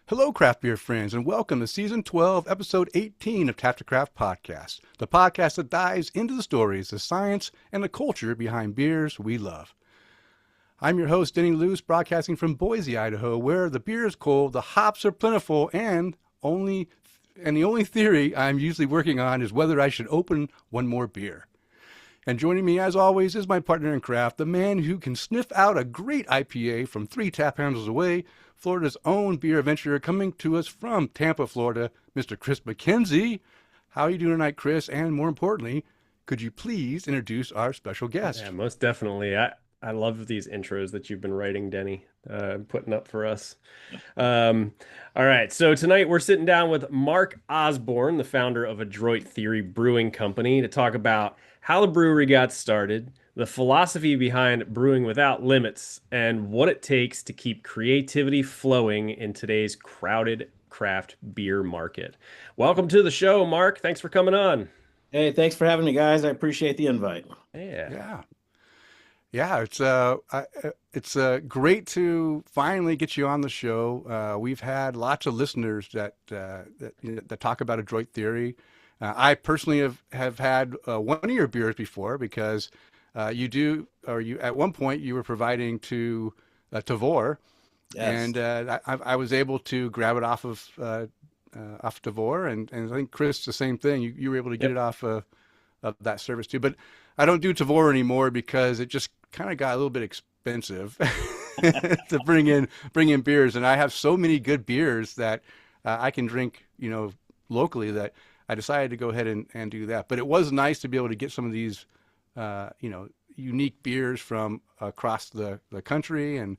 Hello, craft beer friends, and welcome to Season 12, Episode 18 of Tap to Craft Podcast, the podcast that dives into the stories, the science, and the culture behind beers we love. I'm your host, Denny Luce, broadcasting from Boise, Idaho, where the beer is cold, the hops are plentiful, and the only theory I'm usually working on is whether I should open one more beer. And joining me, as always, is my partner in craft, the man who can sniff out a great IPA from 3 tap handles away, Florida's own beer adventurer, coming to us from Tampa, Florida, Mr. Kris McKenzie. How are you doing tonight, Kris? And more importantly, could you please introduce our special guest? Yeah, most definitely. I love these intros that you've been writing, Denny, putting up for us. Um, all right, so tonight we're sitting down with Mark Osborne, the founder of Adroit Theory Brewing Company, to talk about how the brewery got started, the philosophy behind brewing without limits, and what it takes to keep creativity flowing in today's crowded craft beer market. Welcome to the show, Mark. Thanks for coming on. Hey, thanks for having me, guys. I appreciate the invite. Yeah. Yeah. Yeah, it's great to finally get you on the show. We've had lots of listeners that talk about Adroit Theory. I personally have had one of your beers before because you at one point you were providing to Tavor, Yes. and I was able to grab it off Tavor, and I think Kris the same thing. You were able to get Yep. it off of that service too, but I don't do Tavor anymore because it just kind of got a little bit expensive to bring in beers, and I have so many good beers that I can drink, locally, that I decided to go ahead and do that. But it was nice to be able to get some of these, unique beers from across the country and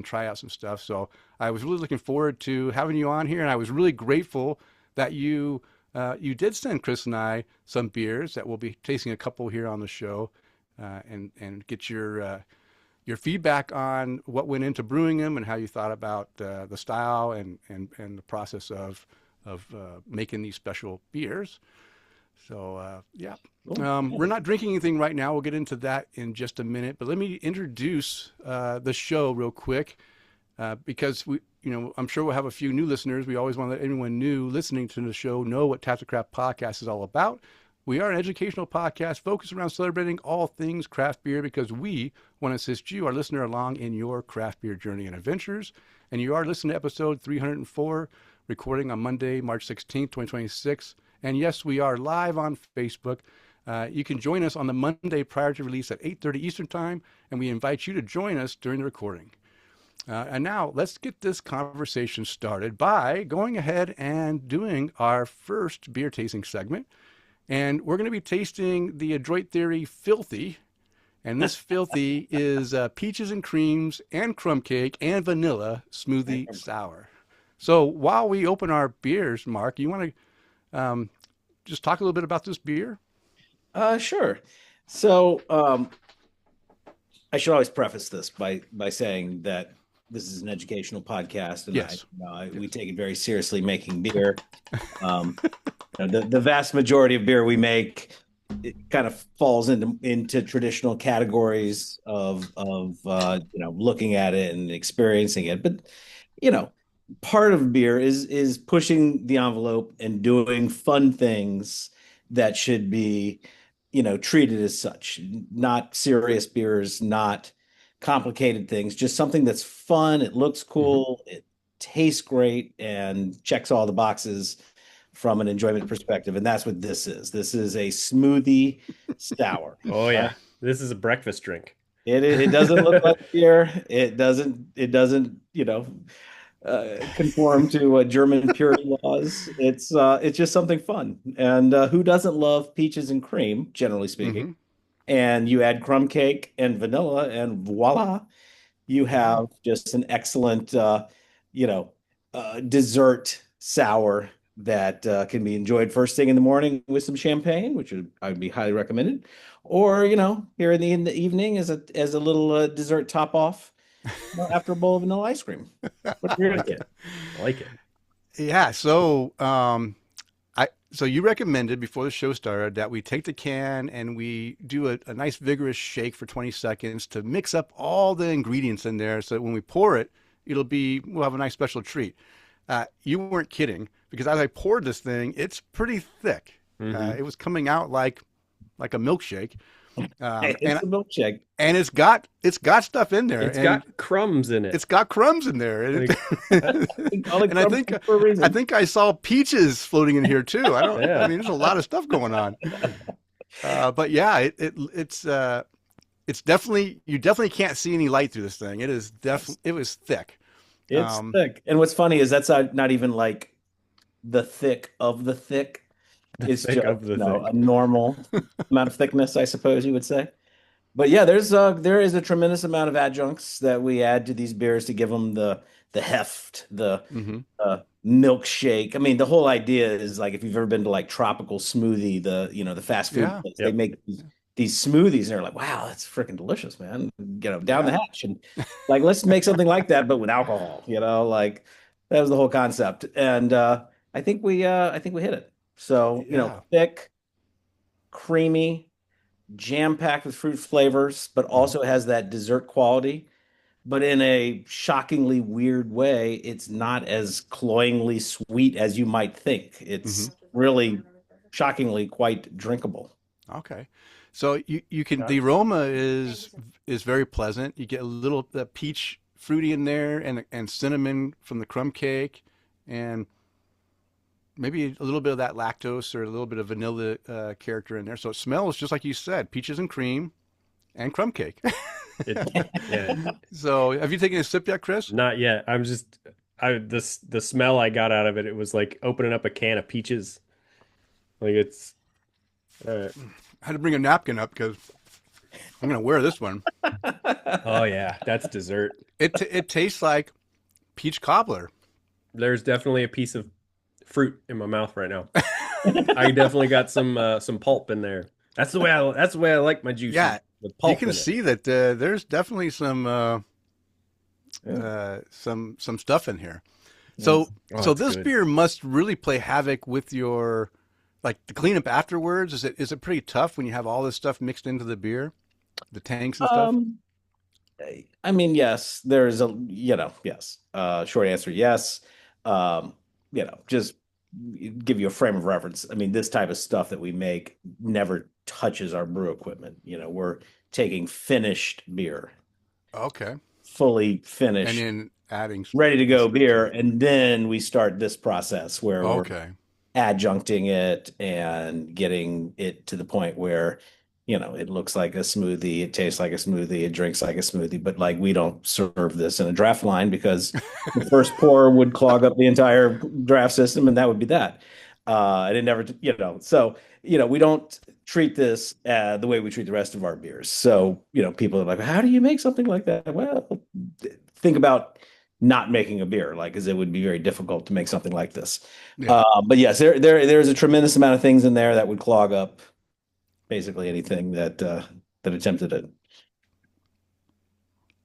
try out some stuff. So I was really looking forward to having you on here, and I was really grateful that you did send Kris and I some beers that we'll be tasting a couple here on the show, and get your feedback on what went into brewing them and how you thought about the style and the process of making these special beers. So yeah, we're not drinking anything right now. We'll get into that in just a minute, but let me introduce the show real quick, because I'm sure we'll have a few new listeners. We always want to let anyone new listening to the show know what Tap to Craft Podcast is all about. We are an educational podcast focused around celebrating all things craft beer because we want to assist you, our listener, along in your craft beer journey and adventures. And you are listening to episode 304, recording on Monday, March 16th, 2026. And yes, we are live on Facebook. You can join us on the Monday prior to release at 8:30 Eastern Time, and we invite you to join us during the recording. And now let's get this conversation started by going ahead and doing our first beer tasting segment. And we're going to be tasting the Adroit Theory Filthy. And this Filthy is peaches and creams and crumb cake and vanilla smoothie sour. So while we open our beers, Mark, you want to just talk a little bit about this beer? Sure. So, I should always preface this by saying that this is an educational podcast, and Yes. we take it very seriously making beer. Um, the vast majority of beer we make, it kind of falls into traditional categories of looking at it and experiencing it. But you know, part of beer is pushing the envelope and doing fun things that should be treated as such, not serious beers, not complicated things, just something that's fun. It looks Hmm. cool, it tastes great, and checks all the boxes from an enjoyment perspective. And that's what this is. This is a smoothie sour. Oh All right. yeah. This is a breakfast drink. It doesn't look like beer. It doesn't conform to German purity laws. It's just something fun. And who doesn't love peaches and cream, generally speaking? Hmm. And you add crumb cake and vanilla, and voila, you Yeah. have just an excellent, you know, dessert sour that can be enjoyed first thing in the morning with some champagne, which I'd be highly recommended, or here in the evening as a little dessert top off, after a bowl of vanilla ice cream. What I you're gonna like it. get? I like it. Yeah. So you recommended before the show started that we take the can and we do a nice vigorous shake for 20 seconds to mix up all the ingredients in there so that when we pour it, we'll have a nice special treat. You weren't kidding, because as I poured this thing, it's pretty thick. It was coming out like a milkshake, It's a milkshake. and it's got stuff in there, It's and got crumbs in it. it's got crumbs in there, and, All the and I crumbs think for a reason. I think I saw peaches floating in here too. I don't. Yeah. I mean, there's a lot of stuff going on. But yeah, it's definitely, you definitely can't see any light through this thing. It is definitely, it was thick. It's thick. And what's funny is that's not even like the thick of the thick. It's thick just of the thick. a normal amount of thickness, I suppose you would say. But yeah, there is a tremendous amount of adjuncts that we add to these beers to give them the heft, the milkshake. I mean, the whole idea is like if you've ever been to like Tropical Smoothie, the fast food place, they make these smoothies and they're like, wow, that's freaking delicious, man. Down the hatch and like let's make something like that, but with alcohol. Like that was the whole concept. And I think we hit it. So thick, creamy, jam-packed with fruit flavors, but also has that dessert quality. But in a shockingly weird way, it's not as cloyingly sweet as you might think. It's really shockingly quite drinkable. Okay. So you can, the aroma is very pleasant. You get a little peach fruity in there, and cinnamon from the crumb cake, and maybe a little bit of that lactose or a little bit of vanilla character in there. So it smells just like you said, peaches and cream and crumb cake. So have you taken a sip yet, Kris? Not yet. The smell I got out of it, it was like opening up a can of peaches. Like it's all right. I had to bring a napkin up because I'm going to wear this one. Oh yeah, that's dessert. It tastes like peach cobbler. There's definitely a piece of fruit in my mouth right now. I definitely got some pulp in there. That's the way I like my juice. Yeah, with pulp. You can see that there's definitely some stuff in here. So this good. beer must really play havoc with your, like, the cleanup afterwards. Is it pretty tough when you have all this stuff mixed into the beer, the tanks and stuff? I mean, yes, there's yes. Short answer, yes. Just give you a frame of reference. I mean, this type of stuff that we make never touches our brew equipment. We're taking finished beer. Okay. Fully finished. And then adding ready to go beer. And then we start this process where we're adjuncting it and getting it to the point where it looks like a smoothie, it tastes like a smoothie, it drinks like a smoothie, but like we don't serve this in a draft line because the first pour would clog up the entire draft system, and that would be that. And it never, so we don't treat this the way we treat the rest of our beers. So people are like, how do you make something like that? Well, think about not making a beer, like, because it would be very difficult to make something like this. Yeah. But yes, there's a tremendous amount of things in there that would clog up basically anything that attempted it.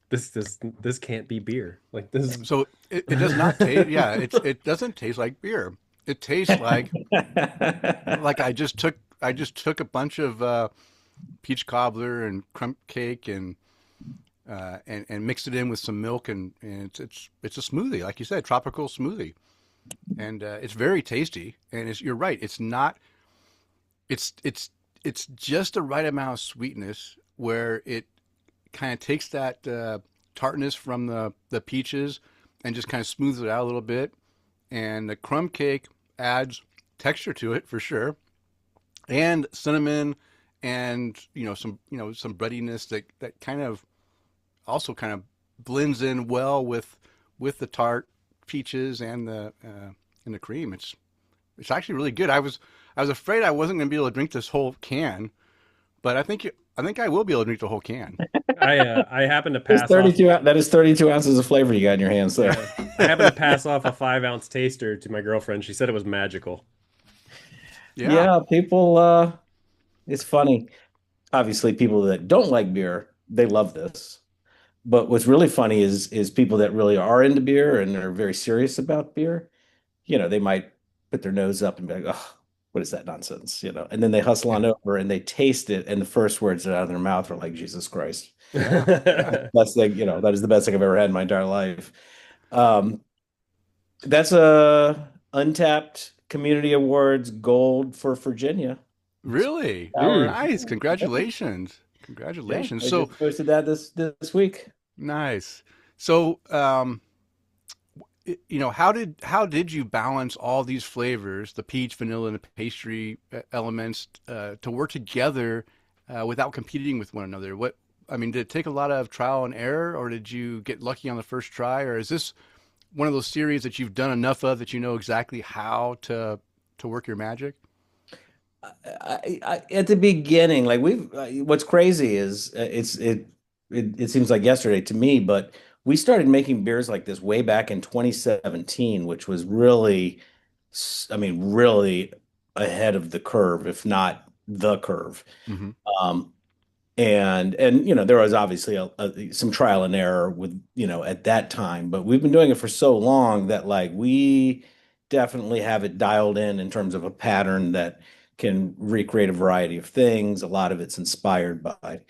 This can't be beer. Like this. So it does not taste. Yeah, it doesn't taste like beer. It tastes like I just took a bunch of peach cobbler and crumb cake and mixed it in with some milk, and it's a smoothie, like you said, tropical smoothie, and it's very tasty. And you're right. It's not. It's just the right amount of sweetness where it kind of takes that tartness from the peaches and just kind of smooths it out a little bit. And the crumb cake adds texture to it for sure, and cinnamon, and some breadiness that kind of also kind of blends in well with the tart peaches and the cream. It's actually really good. I was afraid I wasn't going to be able to drink this whole can, but I think I will be able to drink the whole can. I happen to pass. That is 32 ounces of flavor you got in your hands there. I happen to pass off a 5-ounce taster to my girlfriend. She said it was magical. Yeah, people. It's funny. Obviously, people that don't like beer, they love this. But what's really funny is people that really are into beer and are very serious about beer. They might put their nose up and be like, "Oh, what is that nonsense?" And then they hustle on over and they taste it, and the first words that are out of their mouth are like, "Jesus Christ." That's like, that is the best thing I've ever had in my entire life. That's a Untapped Community Awards gold for Virginia. Really? Mm. Nice. Yeah, Congratulations. yeah, Congratulations. I So just posted that this week. nice. So, how did you balance all these flavors, the peach, vanilla, and the pastry elements, to work together without competing with one another? I mean, did it take a lot of trial and error, or did you get lucky on the first try, or is this one of those series that you've done enough of that you know exactly how to work your magic? At the beginning, like what's crazy is it seems like yesterday to me, but we started making beers like this way back in 2017, which was really, I mean, really ahead of the curve, if not the curve. Hmm. Um, and there was obviously some trial and error with at that time, but we've been doing it for so long that like we definitely have it dialed in terms of a pattern that can recreate a variety of things. A lot of it's inspired by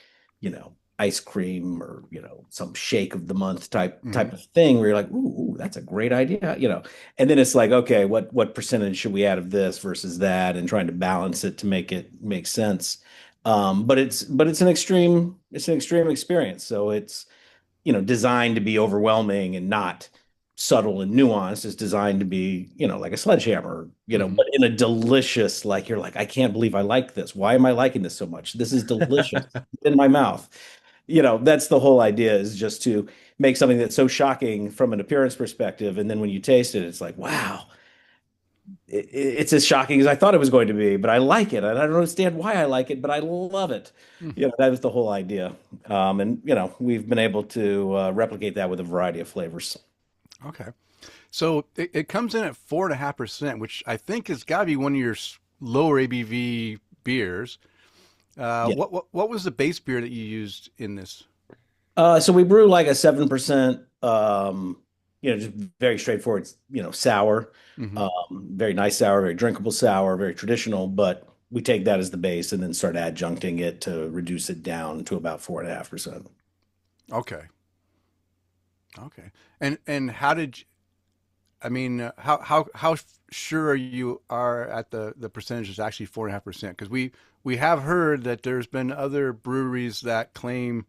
ice cream or some shake of the month Hmm. type of thing where you're like, ooh, that's a great idea. And then it's like, okay, what percentage should we add of this versus that, and trying to balance it to make it make sense. But it's an extreme experience. So it's designed to be overwhelming and not subtle and nuanced. It's designed to be like a sledgehammer, Hmm. but in a delicious, like you're like, I can't believe I like this. Why am I liking this so much? This is delicious in my mouth. That's the whole idea, is just to make something that's so shocking from an appearance perspective, and then when you taste it, it's like, wow, it's as shocking as I thought it was going to be, but I like it. And I don't understand why I like it, but I love it. That was the whole idea. And we've been able to replicate that with a variety of flavors. Okay. So it comes in at 4.5%, which I think has got to be one of your lower ABV beers. Yeah. What was the base beer that you used in this? So we brew like a 7%, just very straightforward, sour, Hmm. very nice sour, very drinkable sour, very traditional, but we take that as the base and then start adjuncting it to reduce it down to about 4.5%. Okay. Okay. And how did I mean, how sure you are at the percentage is actually 4.5%? Because we have heard that there's been other breweries that claim,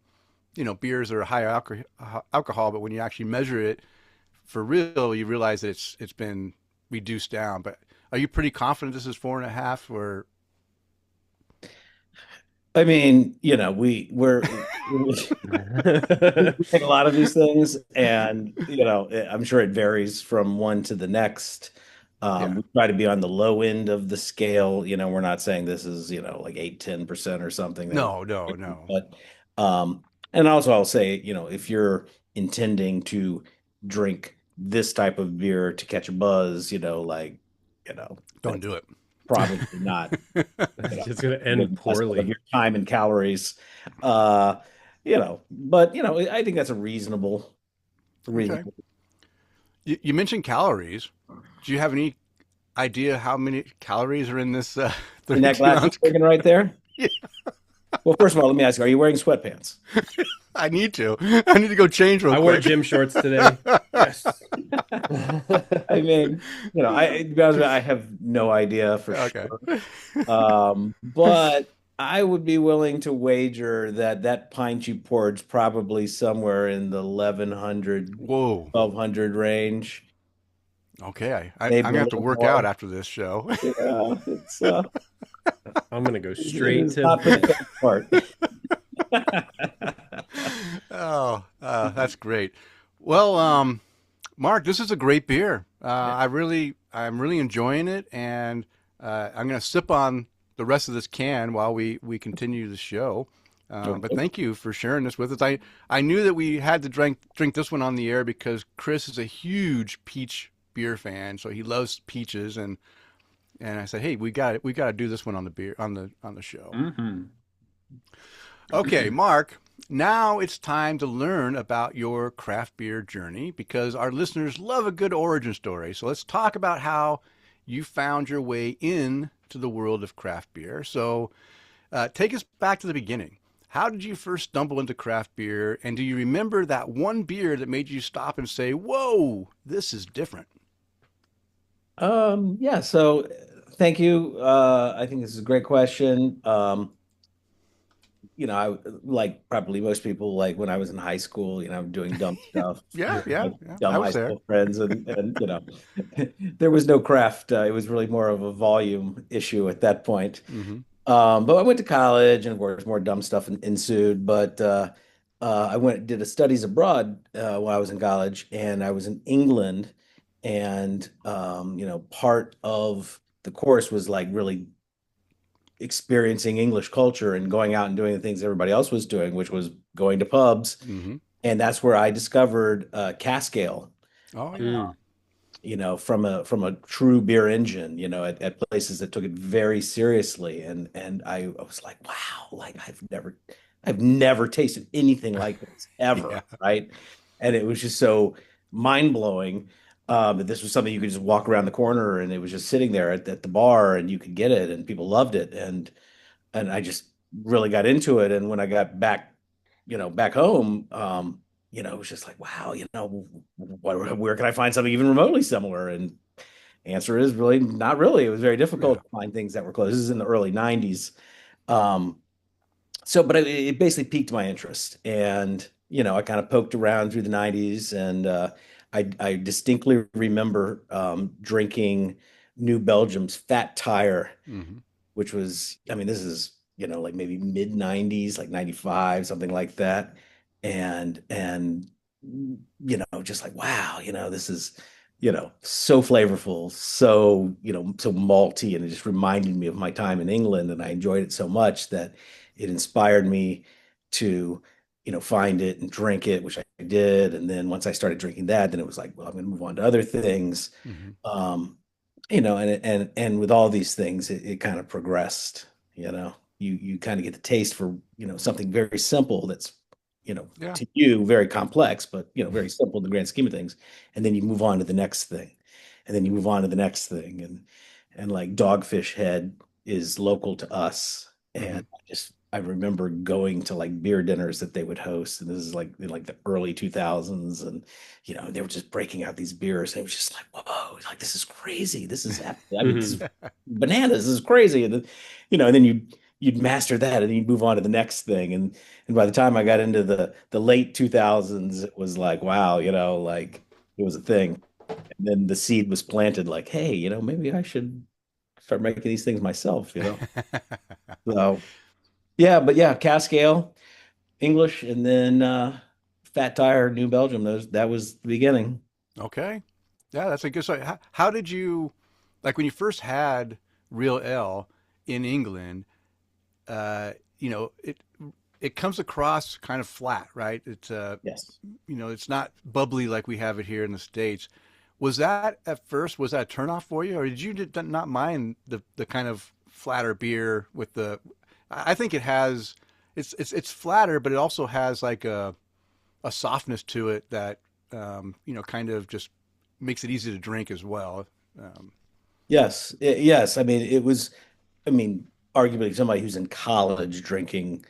beers are high alcohol, but when you actually measure it for real, you realize that it's been reduced down. But are you pretty confident this is 4.5 or? I mean, we take a lot of these things, and I'm sure it varies from one to the next. Yeah. We try to be on the low end of the scale. We're not saying this is like 8-10% or something. That would No, no, no. but and also I'll say, if you're intending to drink this type of beer to catch a buzz, Don't that's do it. probably not It's just going to the end investment of poorly. your time and calories. Uh, but I think that's a reasonable, Okay. reasonable You mentioned calories. Do you have any idea how many calories are in this in that 32 glass you're ounce? drinking right there. Yeah, Well, first of all, let me ask you: are you wearing sweatpants? I need to. I need to go change real I wore quick. gym shorts today. Yes. I mean, to be honest with you, I have no idea for Okay. sure. But I would be willing to wager that that pint you poured is probably somewhere in the 1100, Whoa. 1200 range, Okay. I'm maybe gonna a have to little work out more. after this show. Yeah, I'm going to go it straight is to not for the bed. faint part. Oh, that's great. Well, Mark, this is a great beer. Yeah. I'm really enjoying it, and I'm gonna sip on the rest of this can while we continue the show. But Okay. thank you for sharing this with us. I knew that we had to drink this one on the air because Kris is a huge peach beer fan, so he loves peaches, and I said, hey, we got to do this one on the beer on the show. Hmm. Okay, Mark, now it's time to learn about your craft beer journey because our listeners love a good origin story. So let's talk about how you found your way in to the world of craft beer. So take us back to the beginning. How did you first stumble into craft beer? And do you remember that one beer that made you stop and say, whoa, this is different? Yeah, so thank you. I think this is a great question. I like probably most people, like when I was in high school, doing dumb stuff Yeah, with yeah, my yeah. dumb I high was there. school friends, and there was no craft. It was really more of a volume issue at that point. Hmm. But I went to college, and of course, more dumb stuff ensued. But I did a studies abroad while I was in college, and I was in England, and part of the course was like really experiencing English culture and going out and doing the things everybody else was doing, which was going to pubs. Hmm. And that's where I discovered cask ale, Oh yeah. Mm. from a true beer engine, at places that took it very seriously. And I was like, wow, like I've never tasted anything like this ever, Yeah. right? And it was just so mind-blowing that this was something you could just walk around the corner and it was just sitting there at the bar and you could get it and people loved it. And I just really got into it. And when I got back home, it was just like, wow, where can I find something even remotely similar? And answer is really not really. It was very Yeah. difficult to find things that were close. This is in the early 90s. Um, but it basically piqued my interest. And, I kind of poked around through the 90s and I distinctly remember drinking New Belgium's Fat Tire, Hmm. which was, I mean, this is, like maybe mid 90s, like 95, something like that. And just like, wow, this is, so flavorful, so malty, and it just reminded me of my time in England, and I enjoyed it so much that it inspired me to, find it and drink it, which I did. And then once I started drinking that, then it was like, well, I'm going to move on to other things. Hmm. Um, and with all these things, it kind of progressed. You kind of get the taste for something very simple that's Yeah. to you very complex, but very simple in the grand scheme of things. And then you move on to the next thing, and then you move on to the next thing, and like Dogfish Head is local to us, Hmm. and I remember going to like beer dinners that they would host, and this is like in like the early 2000s, and they were just breaking out these beers. And it was just like, whoa, like this is crazy. This is, I mean, this Mhm. is bananas. This is crazy. And then, and then you'd master that, and then you'd move on to the next thing. And by the time I got into the late 2000s, it was like, wow, like it was a thing. And then the seed was planted, like, hey, maybe I should start making these things myself. So yeah, but yeah, cask ale, English, and then Fat Tire, New Belgium. That was the beginning. Okay. Yeah, that's a good story. How did you, like when you first had real ale in England, uh, it comes across kind of flat, right? Yes. It's not bubbly like we have it here in the States. Was that at first, was that a turnoff for you, or did you not mind the kind of flatter beer with I think it has, it's flatter, but it also has like a softness to it that, kind of just makes it easy to drink as well. Um, Yes. Yes. I mean, it was, I mean, arguably somebody who's in college drinking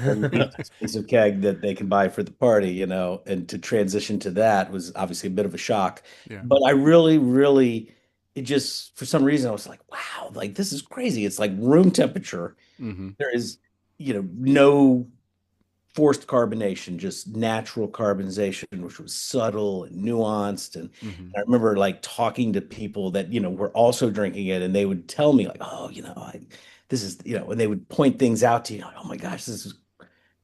the least expensive keg that they can buy for the party, and to transition to that was obviously a bit of a shock. yeah. But I really, really, it just, for some reason, I was like, wow, like this is crazy. It's like room temperature. Hmm. There is, no forced carbonation, just natural carbonization, which was subtle and nuanced. And Hmm. I remember like talking to people that, were also drinking it, and they would tell me like, oh, this is, and they would point things out to you, like, oh my gosh, this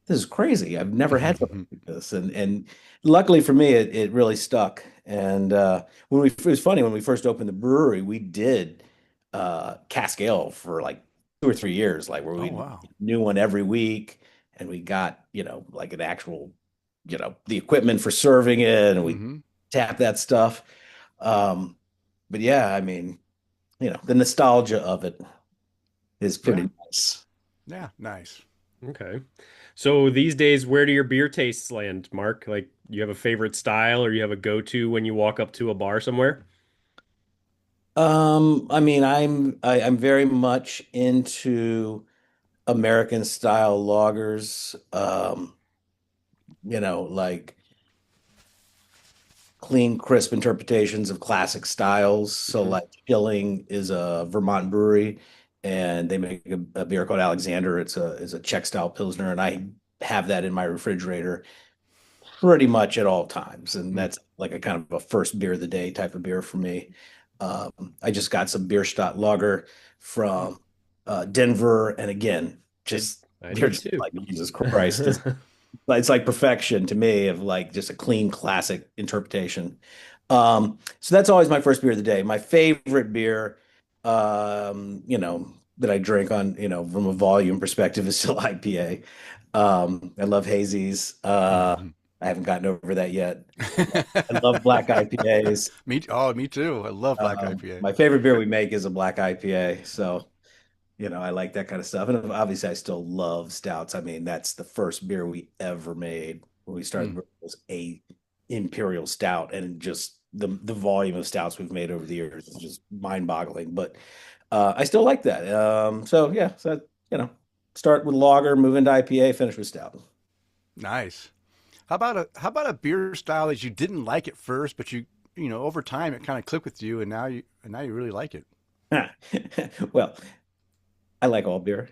is crazy. I've never had something like this. And luckily for me, it really stuck. And it was funny when we first opened the brewery, we did cask ale for like 2 or 3 years, like where Oh we wow. new one every week, and we got like an actual the equipment for serving it, and we Hmm. tap that stuff. Um, but yeah, I mean, the nostalgia of it is Yeah. pretty nice. Yeah. Nice. Okay. So these days, where do your beer tastes land, Mark? Like, you have a favorite style or you have a go-to when you walk up to a bar somewhere? I mean, I'm very much into American style lagers. Like clean, crisp interpretations of classic styles. So Mhm. like Schilling is a Vermont brewery, and they make a beer called Alexander. It's a Czech style pilsner, and I have that in my refrigerator pretty much at all times. And Mm. that's like a kind of a first beer of the day type of beer for me. I just got some Bierstadt Lager Mm. from Denver, and again, I just I you're did just too. like Jesus Christ. It's like perfection to me of like just a clean classic interpretation. So that's always my first beer of the day. My favorite beer, that I drink on, from a volume perspective is still IPA. I love Hazy's. Mhm. I haven't gotten over that yet. I love black IPAs. Me too. I love black IPA. My favorite beer we make is a black IPA. So, I like that kind of stuff. And obviously, I still love stouts. I mean, that's the first beer we ever made when we started Mm. was a imperial stout, and just the volume of stouts we've made over the years is just mind-boggling. But I still like that. So yeah, start with lager, move into IPA, finish with stout. Nice. How about a beer style that you didn't like at first, but over time it kind of clicked with you, and now you really like it. Well, I like all beer.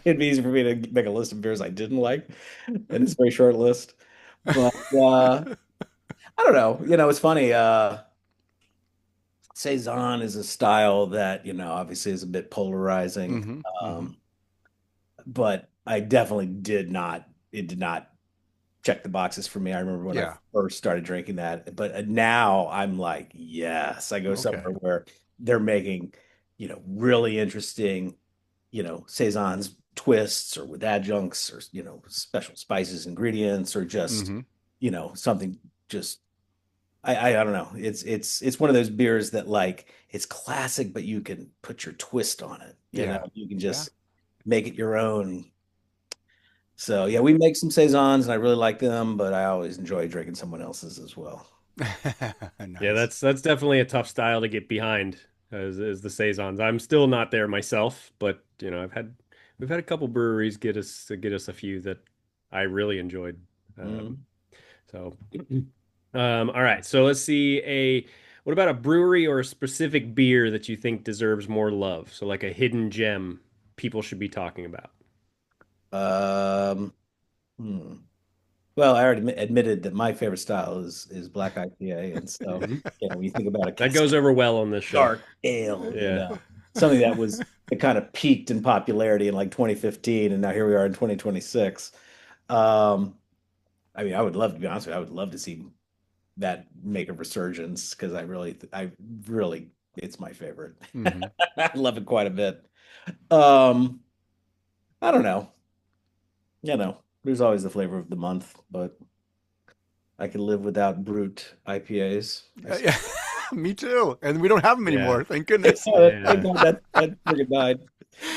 It'd be easy for me to make a list of beers I didn't like, and it's a very short list. But I don't know. It's funny. Saison is a style that, obviously is a bit polarizing. Hmm. Hmm. Um, but I definitely it did not check the boxes for me. I remember when I Yeah. first started drinking that, but now I'm like, yes, I go Okay. somewhere where they're making, really interesting, saisons twists or with adjuncts or, special spices, ingredients, or just, Hmm. something just, I don't know. It's one of those beers that like it's classic, but you can put your twist on it. Yeah. You can Yeah. just make it your own. So yeah, we make some saisons, and I really like them, but I always enjoy drinking someone else's as well. Yeah, Nice. that's definitely a tough style to get behind as the saisons. I'm still not there myself, but we've had a couple breweries get us a few that I really enjoyed. Um, Mhm. so all right, so let's see what about a brewery or a specific beer that you think deserves more love? So like a hidden gem people should be talking about. Um, hmm. Well, I already admitted that my favorite style is black IPA, and so Mhm. when you think about a That goes over well on this show. dark ale, Yeah. something that was that kind of peaked in popularity in like 2015, and now here we are in 2026. Um, I mean, I would love to be honest with you, I would love to see that make a resurgence because I really, it's my favorite. Hmm. I love it quite a bit. Um, I don't know. There's always the flavor of the month, but I can live without brute IPAs. Yeah. Me too. And we don't have them Yeah. anymore. Thank goodness. Thank Yeah. God that friggin' died.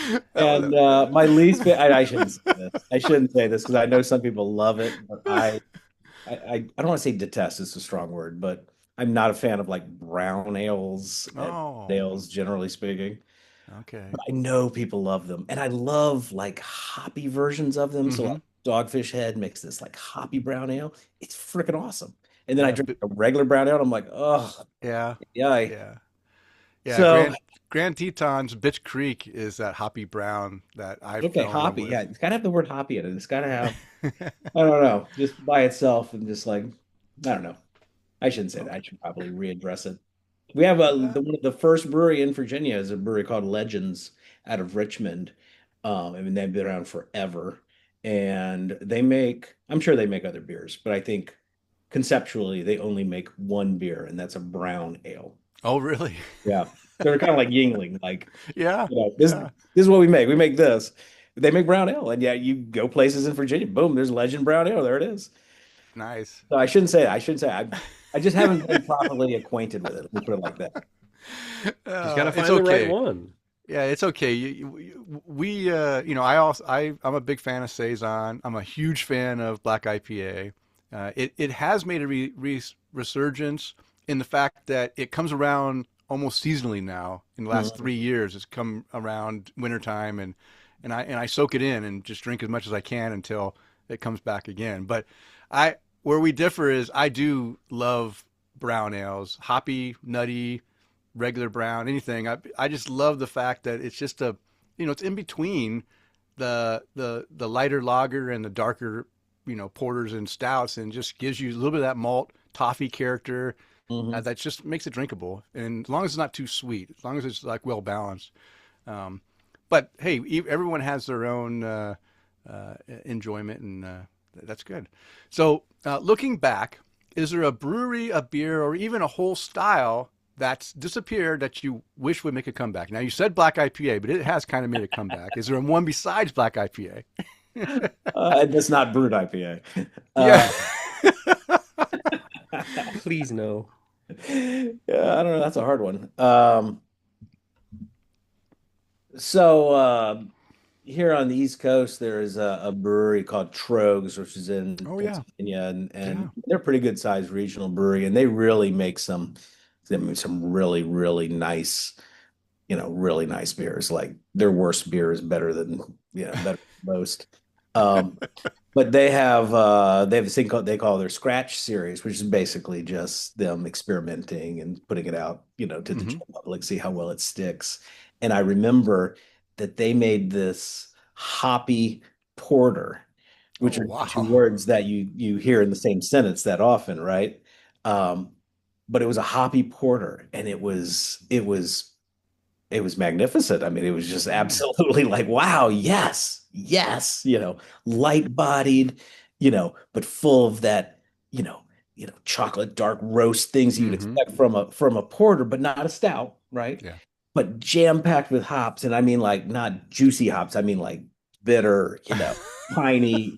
That And was, my least favorite, I shouldn't say this. I shouldn't say this because I know some people love it, but I don't want to say detest, it's a strong word, but I'm not a fan of like brown ales and oh, ales, generally speaking. okay. But I know people love them, and I love like hoppy versions of them. So like Hmm. Dogfish Head makes this like hoppy brown ale. It's freaking awesome. And then I Yeah. drink a regular brown ale, and I'm like, oh, Yeah. yeah. Yeah. Yeah. So Grand Teton's Bitch Creek is that hoppy brown that I okay, fell in love hoppy. Yeah, with. it's gotta have the word hoppy in it. It's gotta have, I don't know, just by itself and just like, I don't know. I shouldn't say that. I Okay. should probably readdress it. We have Uh, one of the first brewery in Virginia is a brewery called Legends out of Richmond. I mean, they've been around forever, and I'm sure they make other beers, but I think conceptually they only make one beer, and that's a brown ale. oh, really? Yeah. They're kind of like Yingling, like, Yeah. this Yeah. is what we make. We make this. They make brown ale, and yeah, you go places in Virginia, boom, there's Legend brown ale. There it is. Nice. So I shouldn't say that. I should say I just haven't been properly acquainted with it. Let me put it like that. Just gotta It's find the right okay. one. Yeah, it's okay. We, I'm a big fan of Saison. I'm a huge fan of Black IPA. It has made a resurgence in the fact that it comes around almost seasonally now. In the last Mhm. 3 years, it's come around wintertime, and I soak it in and just drink as much as I can until it comes back again. But I where we differ is I do love brown ales, hoppy, nutty, regular brown, anything. I just love the fact that it's just a, it's in between the lighter lager and the darker, porters and stouts, and just gives you a little bit of that malt toffee character Hmm. that just makes it drinkable. And as long as it's not too sweet, as long as it's like well balanced. Um, but hey, everyone has their own enjoyment, and that's good. So, looking back, is there a brewery, a beer, or even a whole style that's disappeared that you wish would make a comeback? Now, you said Black IPA, but it has kind of made a comeback. Is there one besides Black IPA? That's not brewed IPA. Yeah. Please no. Yeah, I don't know. That's a hard one. So here on the East Coast, there is a brewery called Trogs, which is in Oh yeah. Pennsylvania, Yeah. and they're a pretty good sized regional brewery, and they really make some really, really nice, really nice beers. Like their worst beer is better than, better than most. Um, but they have this thing called they call their Scratch series, which is basically just them experimenting and putting it out, to the Hmm. general public, see how well it sticks. And I remember that they made this hoppy porter, which Oh are two wow. words that you hear in the same sentence that often, right? Um, but it was a hoppy porter, and it was magnificent. I mean, it was just Mm. absolutely like, wow, yes, yes, light-bodied, but full of that, chocolate dark roast things that you'd Hmm. expect from a porter, but not a stout, right? Yeah. But jam-packed with hops, and I mean like not juicy hops, I mean like bitter, piney,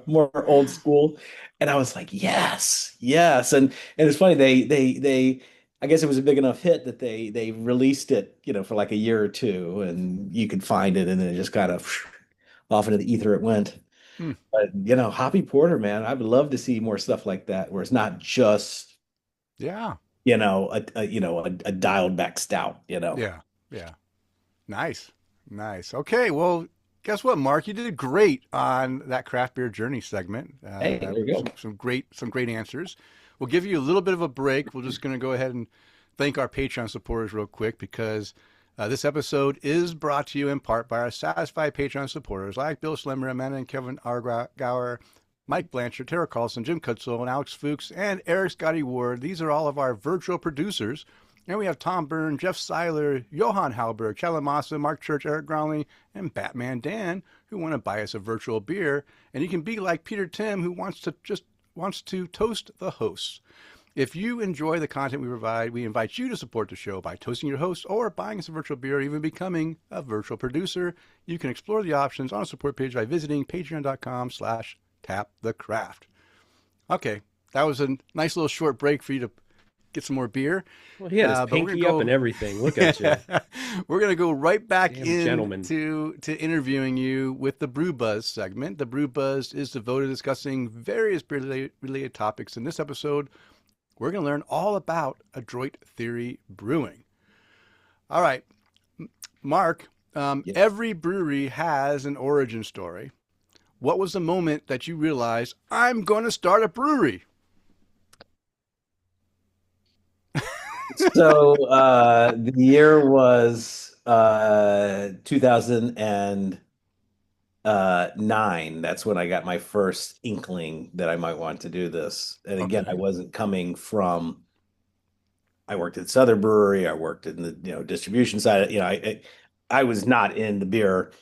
more old school. And I was like, yes, yes. And it's funny, they I guess it was a big enough hit that they released it, for like a year or two, and you could find it, and then it just kind of off into the ether it went. Hmm. But Hoppy Porter, man, I would love to see more stuff like that, where it's not just Yeah. a dialed back stout. Yeah. Yeah. Nice. Nice. Okay. Well, guess what, Mark? You did great on that craft beer journey segment. Hey, there you go. Some great answers. We'll give you a little bit of a break. We're just going to go ahead and thank our Patreon supporters real quick because this episode is brought to you in part by our satisfied Patreon supporters like Bill Slimmer, Amanda and Kevin Argauer, Mike Blanchard, Tara Carlson, Jim Kutzel, and Alex Fuchs, and Eric Scotty Ward. These are all of our virtual producers. And we have Tom Byrne, Jeff Seiler, Johan Halberg, Kelly Massa, Mark Church, Eric Grownley, and Batman Dan, who want to buy us a virtual beer. And you can be like Peter Tim, who wants to toast the hosts. If you enjoy the content we provide, we invite you to support the show by toasting your host or buying us a virtual beer or even becoming a virtual producer. You can explore the options on a support page by visiting patreon.com/tapthecraft. Okay, that was a nice little short break for you to get some more beer. Well, he had his But we're pinky up and gonna everything. Look at you. go. We're gonna go right back Damn gentleman. to interviewing you with the Brew Buzz segment. The Brew Buzz is devoted to discussing various beer-related topics. In this episode, we're gonna learn all about Adroit Theory Brewing. All right, Mark. Yeah. Every brewery has an origin story. What was the moment that you realized I'm going to start a brewery? So the year was 2009. That's when I got my first inkling that I might want to do this. And again, I Okay. wasn't coming from. I worked at this other brewery. I worked in the distribution side. I was not in the beer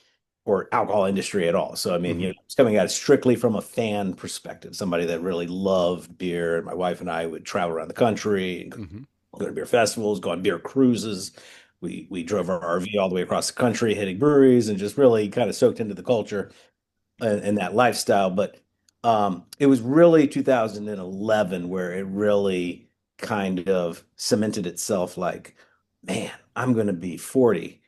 or alcohol industry at all. So I mean, Hmm. it's coming at it strictly from a fan perspective, somebody that really loved beer. And my wife and I would travel around the country and Hmm. go to beer festivals, go on beer cruises. We drove our RV all the way across the country, hitting breweries, and just really kind of soaked into the culture and that lifestyle. But it was really 2011 where it really kind of cemented itself. Like, man, I'm going to be 40.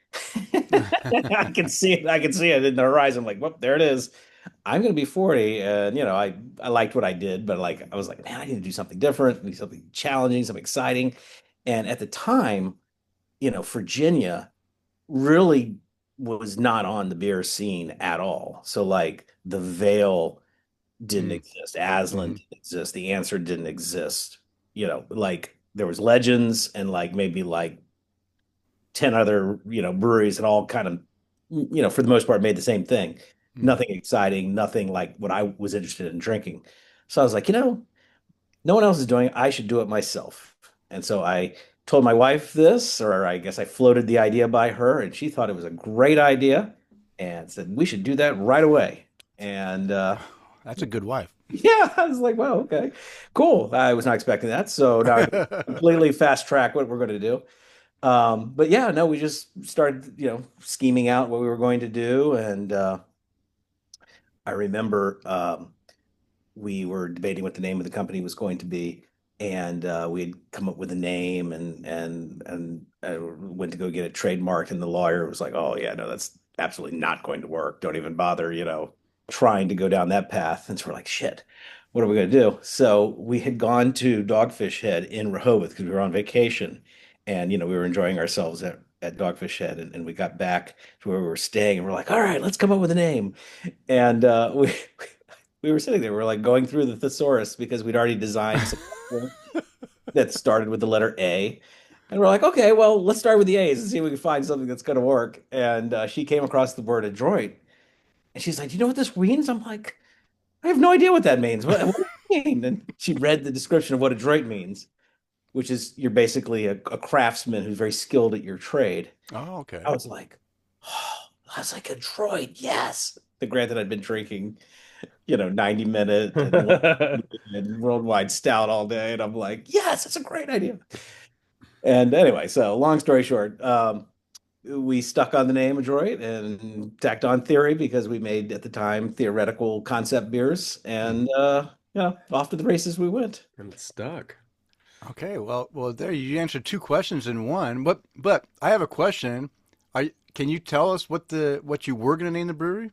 I can see it. I can see it in the horizon. Like, whoop, there it is. I'm going to be 40, and I liked what I did, but like I was like, man, I need to do something different, need something challenging, something exciting. And at the time, Virginia really was not on the beer scene at all. So like the Vale didn't Mm. exist. Aslan Hmm. didn't exist. The answer didn't exist. Like there was Legends and like maybe like 10 other, breweries that all kind of, for the most part made the same thing. Hmm. Nothing exciting, nothing like what I was interested in drinking. So I was like, no one else is doing it. I should do it myself. And so I told my wife this, or I guess I floated the idea by her, and she thought it was a great idea and said we should do that right away. And That's a good wife. yeah, I was like, wow, okay, cool. I was not expecting that. So now I can completely fast track what we're going to do. But yeah, no, we just started, scheming out what we were going to do. And I remember we were debating what the name of the company was going to be, and we had come up with a name, and went to go get it trademarked, and the lawyer was like, "Oh yeah, no, that's absolutely not going to work. Don't even bother, trying to go down that path." And so we're like, "Shit, what are we going to do?" So we had gone to Dogfish Head in Rehoboth because we were on vacation, and we were enjoying ourselves at Dogfish Head, and we got back to where we were staying, and we're like, "All right, let's come up with a name." And we were sitting there, we were like going through the thesaurus because we'd already designed something that started with the letter A. And we're like, okay, well, let's start with the A's and see if we can find something that's going to work. And she came across the word adroit. And she's like, do you know what this means? I'm like, I have no idea what that means. What does it mean? And she read the description of what adroit means, which is you're basically a craftsman who's very skilled at your trade. Oh, okay. I was like, oh, I was like, adroit, yes. The granted, I'd been drinking 90 minute and worldwide stout all day. And I'm like, yes, it's a great idea. And anyway, so long story short, we stuck on the name Adroit and tacked on theory because we made at the time theoretical concept beers. Hmm. And, off to the races we went. I'm stuck. Okay, well, there you answered two questions in one. But I have a question. Can you tell us what you were going to name the brewery?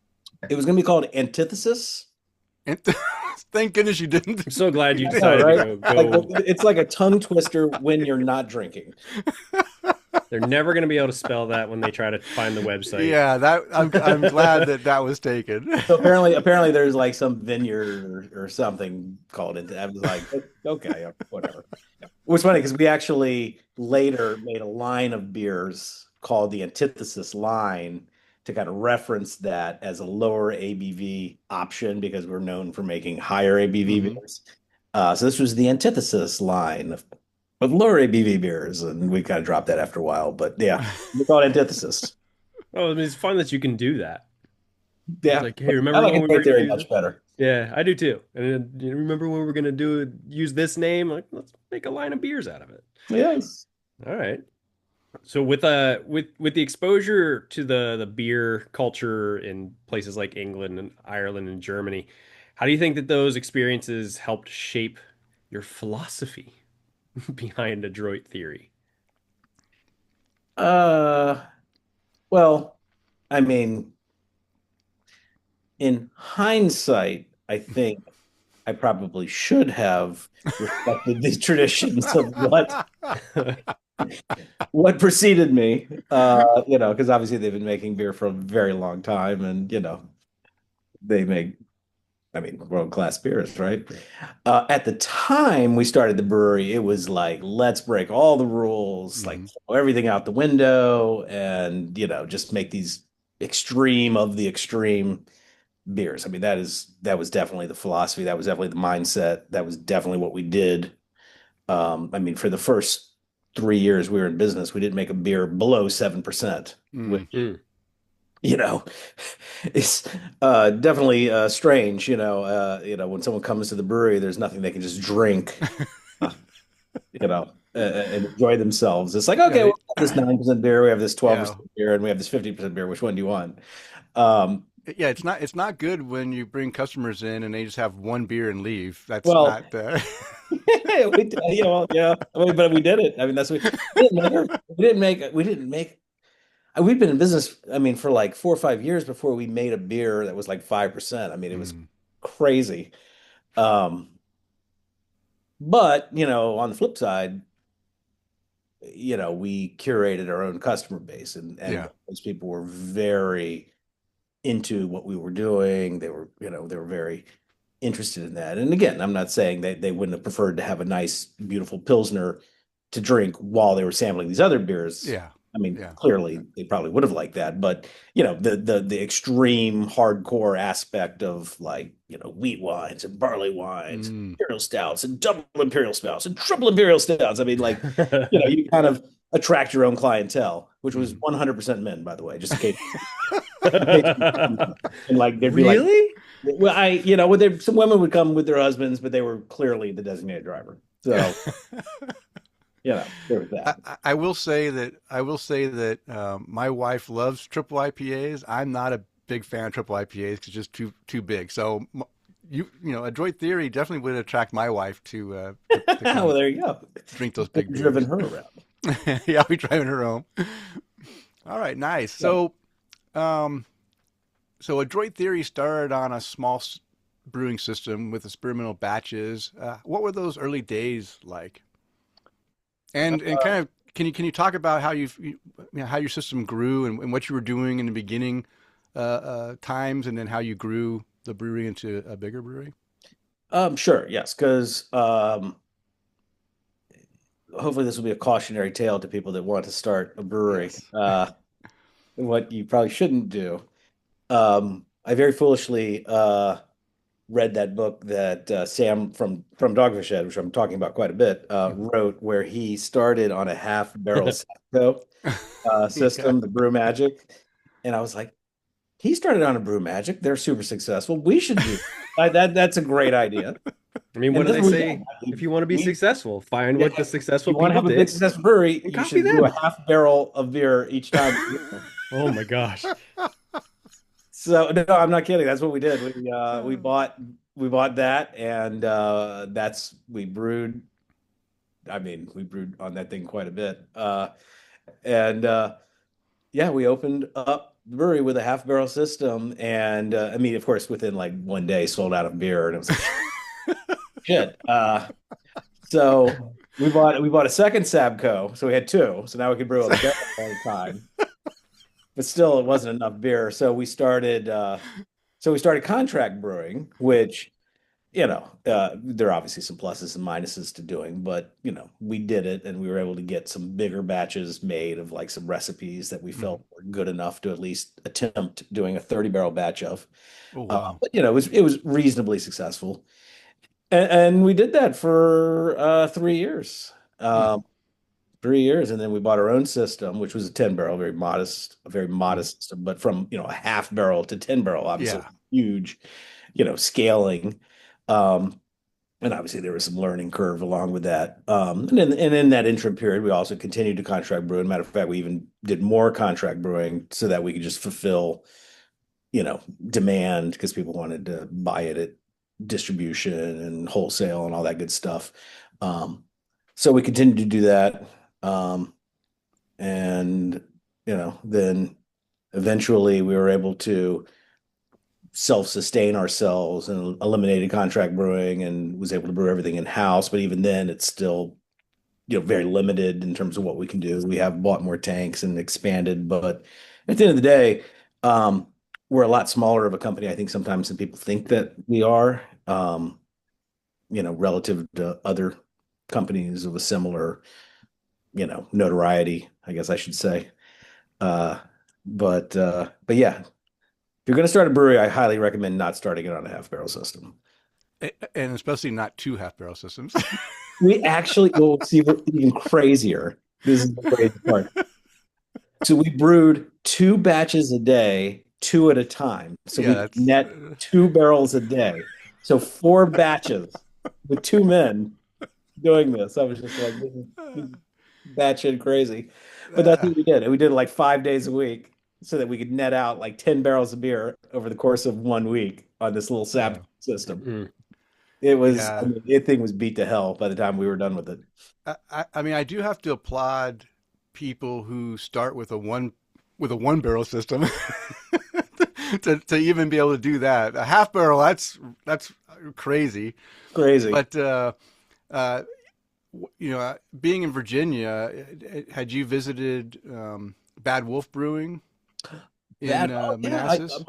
It was going to be called Antithesis. And thank goodness you didn't. I'm so glad you I know, decided to right? Like go. it's like a tongue twister when you're not drinking. They're never going to be able to spell that when they try to find the website. Yeah, that I'm glad that was taken. So apparently there's like some vineyard or something called it. I was like, okay, whatever. It was funny because we actually later made a line of beers called the Antithesis line to kind of reference that as a lower ABV option because we're known for making higher ABV Hmm. beers. So this was the Antithesis line of lower ABV beers, and we kind of dropped that after a while. But yeah, we call it Antithesis. Oh, I mean, it's fun that you can do that. It's Yeah, like, hey, I remember like when we were Adroit going to Theory do this? much better. Yeah, I do too. And then, you remember when we were going to use this name? Like, let's make a line of beers out of it. Yes. All right. So with the exposure to the beer culture in places like England and Ireland and Germany, how do you think that those experiences helped shape your philosophy behind Adroit Theory? Uh, well, I mean, in hindsight, I think I probably should have respected the traditions of what preceded me. Because obviously they've been making beer for a very long time, and they make, I mean, world-class beers, right? At the time we started the brewery, it was like, let's break all the rules, like Hmm. throw everything out the window, and just make these extreme of the extreme beers. I mean, that was definitely the philosophy. That was definitely the mindset. That was definitely what we did. I mean, for the first 3 years we were in business, we didn't make a beer below 7%, which Mm. Mm. you know is definitely strange. When someone comes to the brewery, there's nothing they can just drink, uh, and enjoy themselves. It's like, Yeah, okay, they, well, we have this 9% beer, we have this yeah, 12% beer, and we have this 50% beer. Which one do you want? Um, yeah. It's not good when you bring customers in and they just have one beer and leave. That's well, not. yeah. I mean, but we did it. I mean, we didn't make. We've been in business, I mean, for like 4 or 5 years before we made a beer that was like 5%. I mean, it was Mm. crazy. Um, but on the flip side, we curated our own customer base, and Yeah. those people were very into what we were doing. They were very interested in that. And again, I'm not saying that they wouldn't have preferred to have a nice, beautiful Pilsner to drink while they were sampling these other beers. Yeah. I mean, Yeah. clearly they probably would have liked that, but the extreme hardcore aspect of like, wheat wines and barley wines, Mm. imperial stouts and double imperial stouts and triple imperial stouts. I mean, like, you kind of attract your own clientele, which was Mm. 100% men, by the way, just in case, and like they'd be like, Really? well, some women would come with their husbands, but they were clearly the designated driver. So, there was that. I will say that my wife loves triple IPAs. I'm not a big fan of triple IPAs because it's just too big. So Adroit Theory definitely would attract my wife to Well, come there you go. drink those big Driven beers. her around. Yeah, I'll be driving her home. All right, nice. Yeah. So Adroit Theory started on a small brewing system with experimental batches. What were those early days like? And kind of can you talk about how how your system grew and what you were doing in the beginning times, and then how you grew the brewery into a bigger brewery? Sure, yes, because hopefully this will be a cautionary tale to people that want to start a brewery. Yes. What you probably shouldn't do. I very foolishly read that book that Sam from Dogfish Head, which I'm talking about quite a bit, wrote, where he started on a half barrel Satco Yeah. system, the Brew Magic, and I was like, he started on a Brew Magic. They're super successful. We should do that. That's a great idea. I mean, what And do this they we say? did. If you want to be We successful, find Yeah, what the if successful you want to people have a big did successful brewery, and you copy should do a them. half barrel of beer each time. Oh my gosh. So no, I'm not kidding. That's what we did. We bought that, and we brewed. I mean, we brewed on that thing quite a bit. And Yeah, we opened up the brewery with a half barrel system, and I mean, of course, within like one day, sold out of beer, and it was like shit. So we bought a second Sabco, so we had two. So now we could brew a barrel all the time. But still it wasn't enough beer. So we started contract brewing, which, there are obviously some pluses and minuses to doing, but we did it and we were able to get some bigger batches made of like some recipes that we Mhm. felt were good enough to at least attempt doing a 30 barrel batch of. Oh wow. But it was reasonably successful. And we did that for 3 years. Hmm. 3 years, and then we bought our own system, which was a 10 barrel, a very Hmm. modest system, but from a half barrel to 10 barrel, obviously Yeah. huge, scaling. Um, and obviously there was some learning curve along with that. And in that interim period, we also continued to contract brew. As a matter of fact, we even did more contract brewing so that we could just fulfill, demand because people wanted to buy it at distribution and wholesale and all that good stuff. Um, so we continued to do that. Um, and then eventually we were able to self-sustain ourselves and eliminated contract brewing and was able to brew everything in house. But even then, it's still very limited in terms of what we can do. We have bought more tanks and expanded, but at the end of the day, um, we're a lot smaller of a company, I think, sometimes than people think that we are, relative to other companies of a similar, notoriety, I guess I should say. Uh, but yeah, if you're going to start a brewery, I highly recommend not starting it on a half barrel system. And especially not two half barrel systems. We actually will see even crazier. This is the crazy part. So we brewed two batches a day, two at a time. So Yeah, we could that's net 2 barrels a day. So 4 batches with two men doing this. I was just like, this is batshit crazy. But that's uh, what we did. And we did it like 5 days a week so that we could net out like 10 barrels of beer over the course of 1 week on this little yeah, sap system. Mm. I yeah. mean, it thing was beat to hell by the time we were done with it. I mean, I do have to applaud people who start with a one barrel system to even be able to do that. A half barrel, that's crazy. Crazy. But uh, being in Virginia, had you visited Bad Wolf Brewing in Oh yeah, Manassas?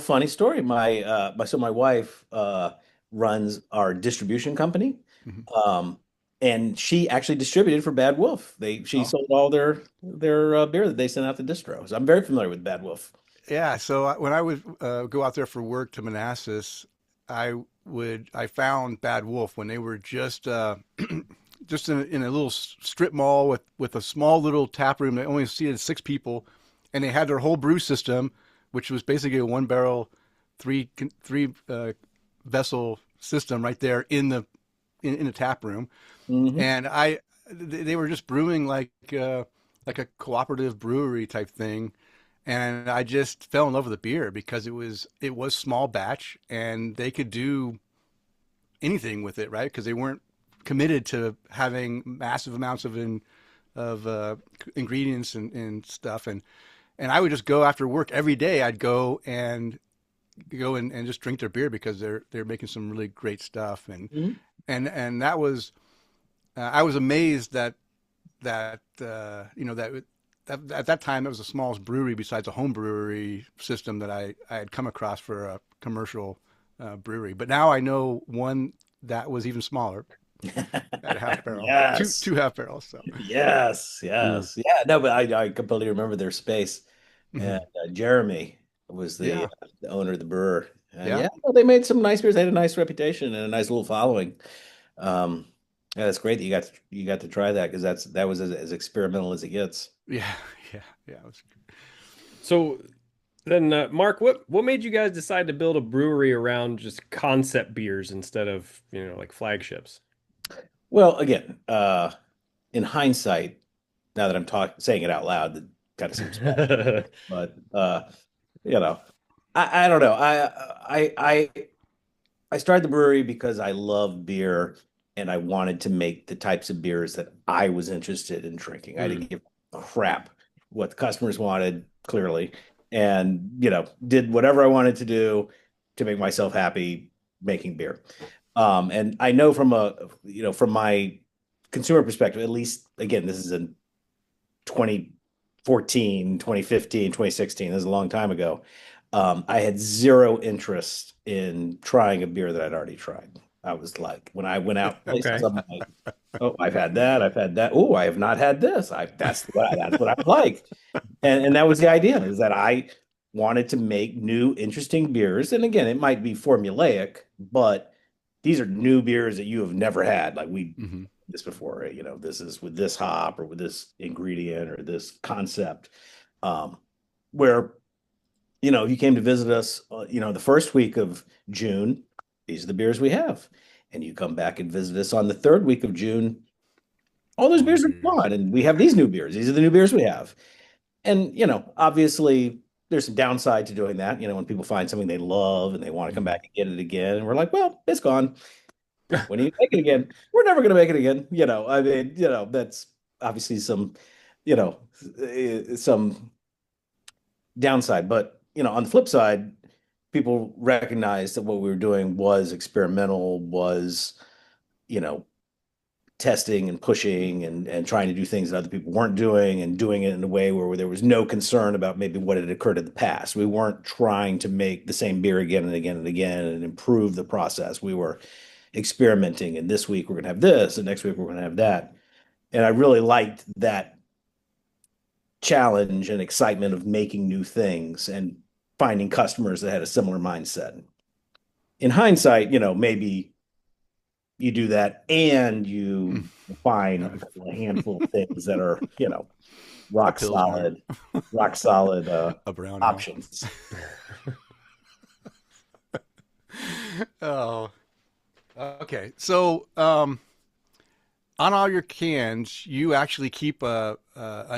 funny story. My wife runs our distribution company. Mhm. And she actually distributed for Bad Wolf. She Oh, sold all their beer that they sent out to distros. I'm very familiar with Bad Wolf. yeah. So when I would go out there for work to Manassas, I found Bad Wolf when they were just just in a little strip mall with a small little tap room that only seated 6 people, and they had their whole brew system, which was basically a 1 barrel, three vessel system right there in the tap room. Hmm. And they were just brewing like a cooperative brewery type thing, and I just fell in love with the beer because it was small batch and they could do anything with it, right? Because they weren't committed to having massive amounts of ingredients and stuff. And I would just go after work every day. I'd go and just drink their beer because they're making some really great stuff. Hmm. And that was I was amazed that at that time it was the smallest brewery besides a home brewery system that I had come across for a commercial brewery. But now I know one that was even smaller at a half barrel, two Yes. two half barrels. So Yes, Mm. yes. Yeah, no, but I completely remember their space. And mhm. Jeremy was Yeah, the owner of the brewer. And yeah, yeah, well, they made some nice beers. They had a nice reputation and a nice little following. Um, yeah, that's great that you got to try that because that was as experimental as it gets. yeah, yeah, yeah. It was, So then, Mark, what made you guys decide to build a brewery around just concept beers instead of, like flagships? Well, again, in hindsight, now that I'm talking saying it out loud, it kind of seems bad. But you know, I don't know. I started the brewery because I love beer and I wanted to make the types of beers that I was interested in drinking. I Mm. didn't give a crap what the customers wanted, clearly, and did whatever I wanted to do to make myself happy making beer. And I know from my consumer perspective, at least again, this is in 2014, 2015, 2016. This is a long time ago. I had zero interest in trying a beer that I'd already tried. I was like, when I went out places, Okay. I'm like, oh, I've had that, I've had that. Oh, I have not had this. That's what I like. And that was the idea, is that I wanted to make new, interesting beers. And again, it might be formulaic, but these are new beers that you have never had. Like we mhm. this before, this is with this hop or with this ingredient or this concept. Where you came to visit us, the first week of June, these are the beers we have. And you come back and visit us on the third week of June, all those All new beers are beers. gone. And we have these new beers. These are the new beers we have. And, obviously there's some downside to doing that. When people find something they love and they want to come Mhm. back and get it again. And we're like, well, it's gone. When do you make it again? We're never going to make it again. I mean, that's obviously you know, some downside. But, on the flip side, people recognized that what we were doing was experimental, was, you know, testing and pushing and trying to do things that other people weren't doing and doing it in a way where there was no concern about maybe what had occurred in the past. We weren't trying to make the same beer again and again and again and improve the process. We were experimenting, and this week we're going to have this, and next week we're going to have that. And I really liked that challenge and excitement of making new things and finding customers that had a similar mindset. In hindsight, maybe you do that and you Mm. find Uh, a handful of things that are, a rock pilsner, solid, rock solid a brown ale. options. Oh, okay. So, on all your cans, you actually keep a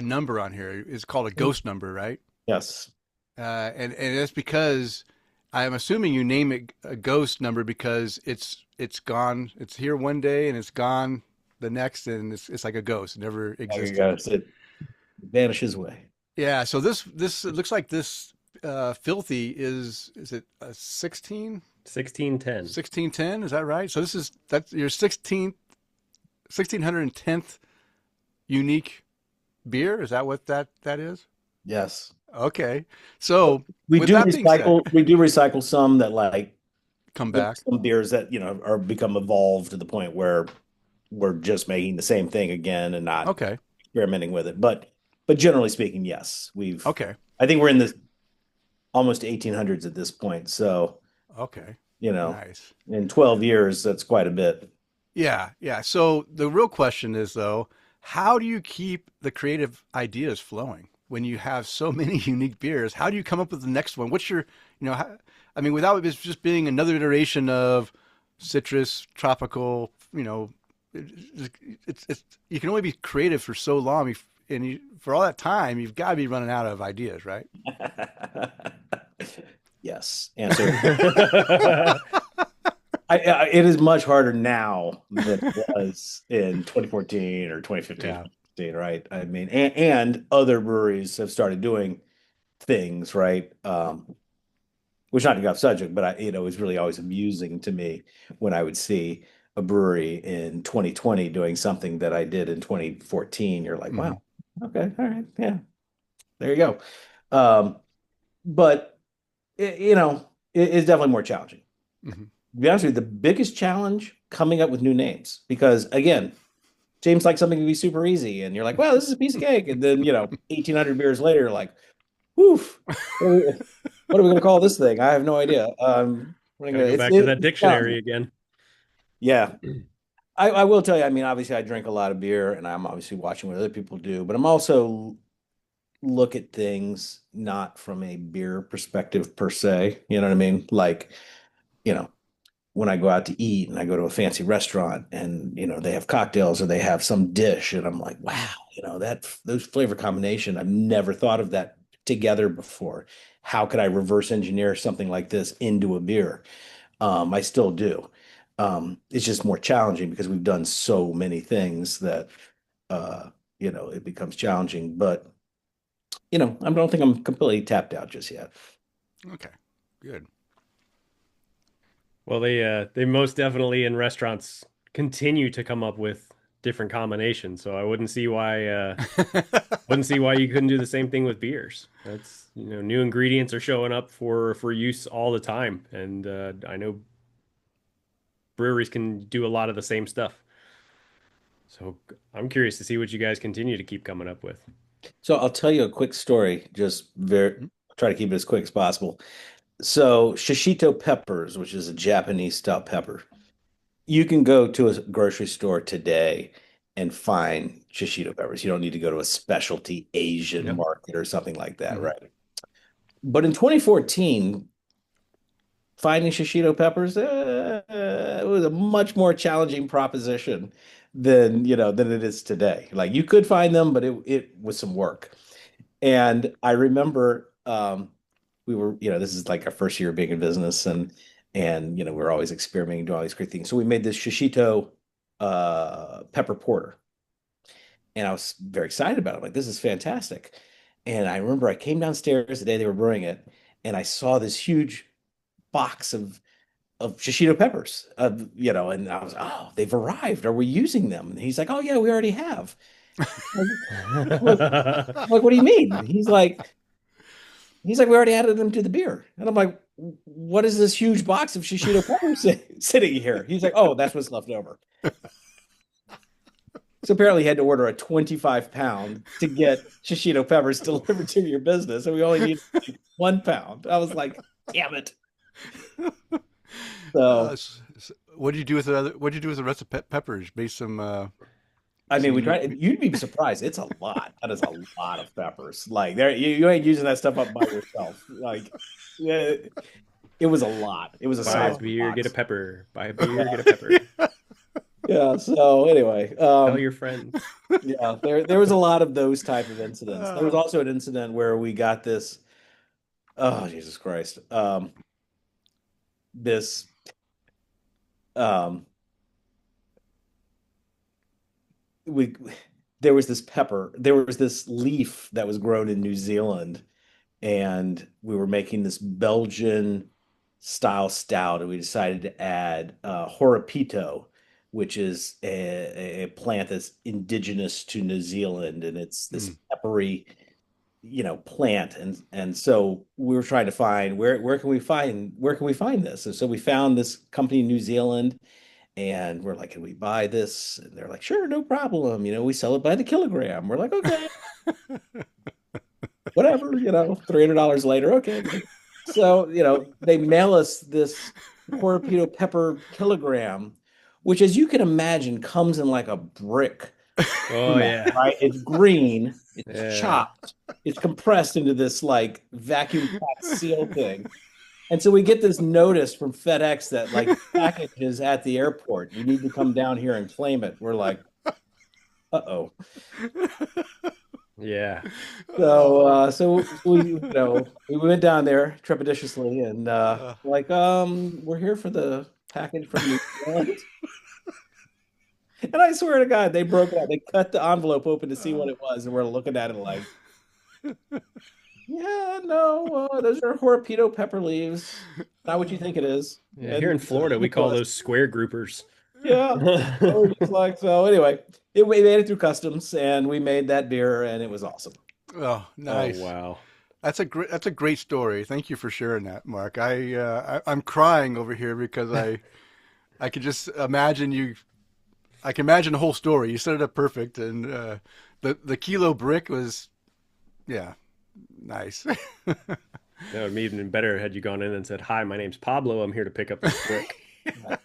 number on here. It's called a ghost number, right? Yes. And that's because I'm assuming you name it a ghost number because it's gone. It's here one day and it's gone the next, and it's like a ghost. It never There you go. existed. It vanishes away. Yeah. So this it looks like this filthy is it a 1610. 1610? Is that right? So that's your 1610th unique beer. Is that what that is? Yes. Okay. So We with do that being said, recycle. We do recycle some that like come back. some beers that, are become evolved to the point where we're just making the same thing again and not Okay. experimenting with it. But generally speaking, yes, Okay. I think we're in the almost 1800s at this point. So, Okay. you know, Nice. in 12 years, that's quite a bit. Yeah. Yeah. So the real question is though, how do you keep the creative ideas flowing when you have so many unique beers? How do you come up with the next one? What's your, I mean, without it just being another iteration of citrus, tropical, it's you can only be creative for so long, and for all that time, you've got to be running out of ideas, right? Yes. Answer. It is much harder now than it was in 2014 or 2015, Yeah. 2016, right? I mean, and other breweries have started doing things, right? Which not to go off subject, but it was really always amusing to me when I would see a brewery in 2020 doing something that I did in 2014. You're like, Hmm. wow, okay, all right, yeah, there you go. Um, but it's definitely more challenging. Hmm. To be honest with you, the biggest challenge coming up with new names because again, James likes something to be super easy, and you're like, well, this is a piece of cake, and then 1,800 beers later, you're like, woof. What are we going to call this thing? I have no idea. Gotta go back to that dictionary again. Yeah. I will tell you, I mean, obviously I drink a lot of beer and I'm obviously watching what other people do, but I'm also look at things not from a beer perspective per se. You know what I mean? Like, you know, when I go out to eat and I go to a fancy restaurant and, they have cocktails or they have some dish and I'm like, wow, those flavor combination, I've never thought of that together before. How could I reverse engineer something like this into a beer? I still do. It's just more challenging because we've done so many things that it becomes challenging. But I don't think I'm completely tapped out just yet. Okay. Good. Well, they most definitely in restaurants continue to come up with different combinations. So I wouldn't see why you couldn't do the same thing with beers. That's new ingredients are showing up for use all the time, and I know breweries can do a lot of the same stuff. So I'm curious to see what you guys continue to keep coming up with. So I'll tell you a quick story, just try to keep it as quick as possible. So shishito peppers, which is a Japanese style pepper, you can go to a grocery store today and find shishito peppers. You don't need to go to a specialty Asian Yep. market or something like that, Hmm. right? But in 2014, finding shishito peppers it was a much more challenging proposition than it is today. Like you could find them, but it was some work. And I remember we were, this is like our first year of being in business and we we're always experimenting, doing all these great things. So we made this shishito pepper porter. And I was very excited about it. I'm like, this is fantastic. And I remember I came downstairs the day they were brewing it, and I saw this huge box of shishito peppers, and I was, oh, they've arrived. Are we using them? And he's like, oh yeah, we already have. I'm like, what do you mean? He's like, we already added them to the beer. And I'm like, what is this huge box of shishito peppers sitting here? He's like, oh, that's what's left over. So apparently he had to order a 25-pound to get shishito peppers delivered to your business. And we only need 1 pound. I was like, damn it. So, What do you do with the other? What do you do with the rest of peppers? Make some I mean, some we unique. tried, you'd be surprised. It's a lot. That is a lot of peppers. Like there, you ain't using that stuff up by yourself. Like, yeah, it was a lot. It was a Buy a sizable beer, get a box. pepper. Buy a beer, get a pepper. Yeah. So anyway, Tell your friends. yeah, there was a lot of those type of incidents. There was Uh, also an incident where we got this. Oh, Jesus Christ. This um we there was this pepper, there was this leaf that was grown in New Zealand, and we were making this Belgian style stout, and we decided to add horapito, which is a plant that's indigenous to New Zealand, and it's this mm, peppery, plant, and so we were trying to find where can we find this, and so we found this company in New Zealand, and we're like, can we buy this? And they're like, sure, no problem, we sell it by the kilogram. We're like, okay, whatever, $300 later, okay, good. So they mail us this Horapito pepper kilogram, which, as you can imagine, comes in like a brick. Oh yeah. Right? It's green, it's Yeah. chopped, it's compressed into this like vacuum packed seal thing. And so we get this notice from FedEx that like package is at the airport. You need to come down here and claim it. We're like, uh-oh. Yeah. So we went down there trepidatiously and like we're here for the package from New Zealand. And I swear to God, they broke it out. They cut the envelope open to see what it was, and we're looking at it like, yeah, no, those are Horapito pepper leaves. Not what you think it is. Yeah, And here in Florida, we call those square groupers. Yeah. We're just like, so anyway, we made it through customs, and we made that beer, and it was awesome. Oh, nice. Oh, wow. That's a great story. Thank you for sharing that, Mark. I'm crying over here because I could just imagine you. I can imagine the whole story. You set it up perfect, and the kilo brick was, yeah, nice. That would have even been better had you gone in and said, "Hi, my name's Pablo. I'm here to pick up this brick."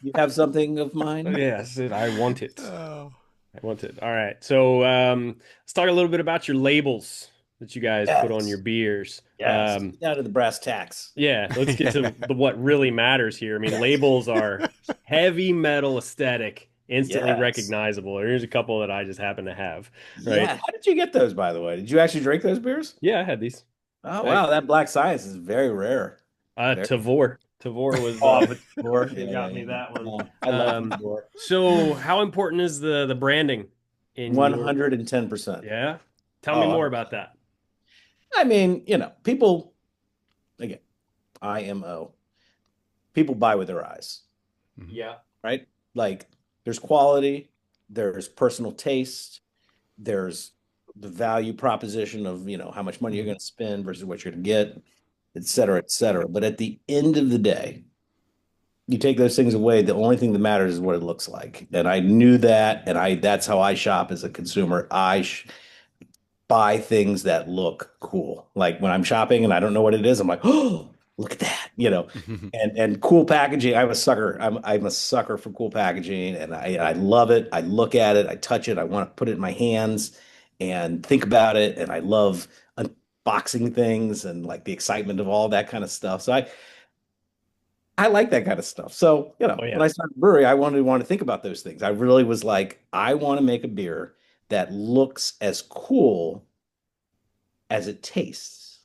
You have something of mine? Yes, I want it. Oh. I want it. All right. So let's talk a little bit about your labels that you guys put on your beers. Yes. Down to the brass tacks. Yeah, let's get to what really matters here. I mean, labels are heavy metal aesthetic. Instantly recognizable. Here's a couple that I just happen to have. Right? Yeah. How did you get those, by the way? Did you actually drink those beers? Yeah, I had these. Oh, wow. That Black Science is very rare. Tavor. Tavor was Tavor. It got me that one. I love Tavor. So how important is the branding in 110%. Yeah. Tell me more about that. I mean, people, again, IMO. People buy with their eyes. Yeah. Right? Like, there's quality, there's personal taste, there's the value proposition of, how much money you're going to spend versus what you're going to get, et cetera, et cetera. But at the end of the day, you take those things away, the only thing that matters is what it looks like. And I knew that, and that's how I shop as a consumer. I buy things that look cool. Like when I'm shopping and I don't know what it is, I'm like, oh, look at that, and cool packaging. I'm a sucker. I'm a sucker for cool packaging, and I love it. I look at it, I touch it, I want to put it in my hands and think about it, and I love unboxing things and like the excitement of all that kind of stuff. So I like that kind of stuff. So when I started the brewery, I wanted to think about those things. I really was like, I want to make a beer that looks as cool as it tastes.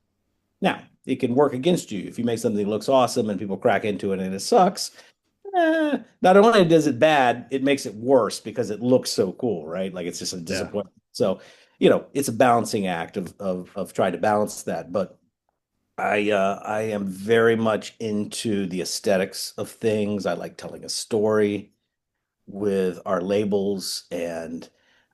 Now, it can work against you if you make something that looks awesome and people crack into it and it sucks. Not only does it bad, it makes it worse because it looks so cool, right? Like it's just a disappointment. So, it's a balancing act of trying to balance that. But I am very much into the aesthetics of things. I like telling a story with our labels, and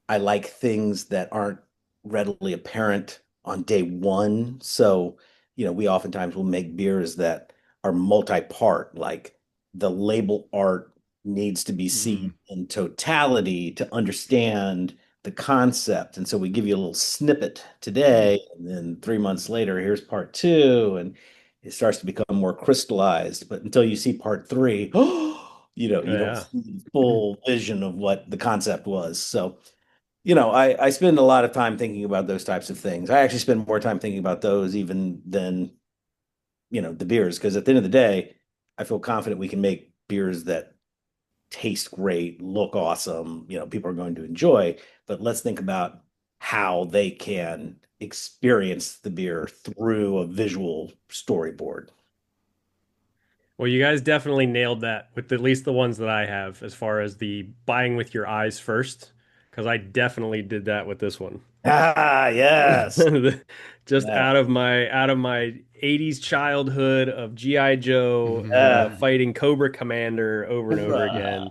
I like things that aren't readily apparent on day one. So, we oftentimes will make beers that are multi-part, like the label art needs to be seen in totality to understand the concept. And so we give you a little snippet today, and then 3 months later, here's part 2, and it starts to become more crystallized. But until you see part 3, you don't see the full vision of what the concept was. So, I spend a lot of time thinking about those types of things. I actually spend more time thinking about those even than, the beers, because at the end of the day, I feel confident we can make beers that taste great, look awesome, people are going to enjoy. But let's think about how they can experience the beer through a visual storyboard. Well, you guys definitely nailed that with at least the ones that I have, as far as the buying with your eyes first, because I definitely did that with this one. Ah, yes. Just out of my 80s childhood of G.I. Joe, fighting Cobra Commander over and over again.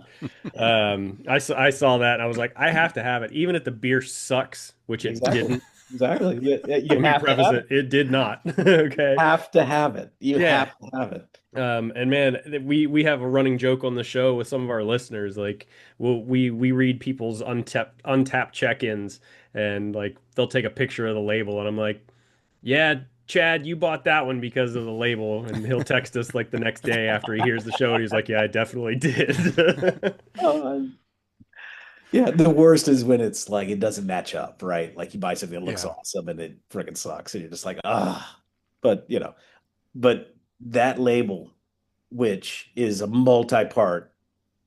I saw that and I was like, I have to have it, even if the beer sucks, which it didn't. exactly. You Let me have to preface have it. it. It did not. Okay. Have to have it. You Yeah. have to have it. And man, we have a running joke on the show with some of our listeners. Like, we read people's untapped check-ins, and like they'll take a picture of the label, and I'm like, yeah, Chad, you bought that one because of the label, and he'll text us like the next day after he hears the show, and he's like, yeah, I definitely did. Oh, yeah, the worst is when it's like it doesn't match up, right? Like you buy something that looks Yeah. awesome and it freaking sucks, and you're just like, ah. But but that label, which is a multi-part,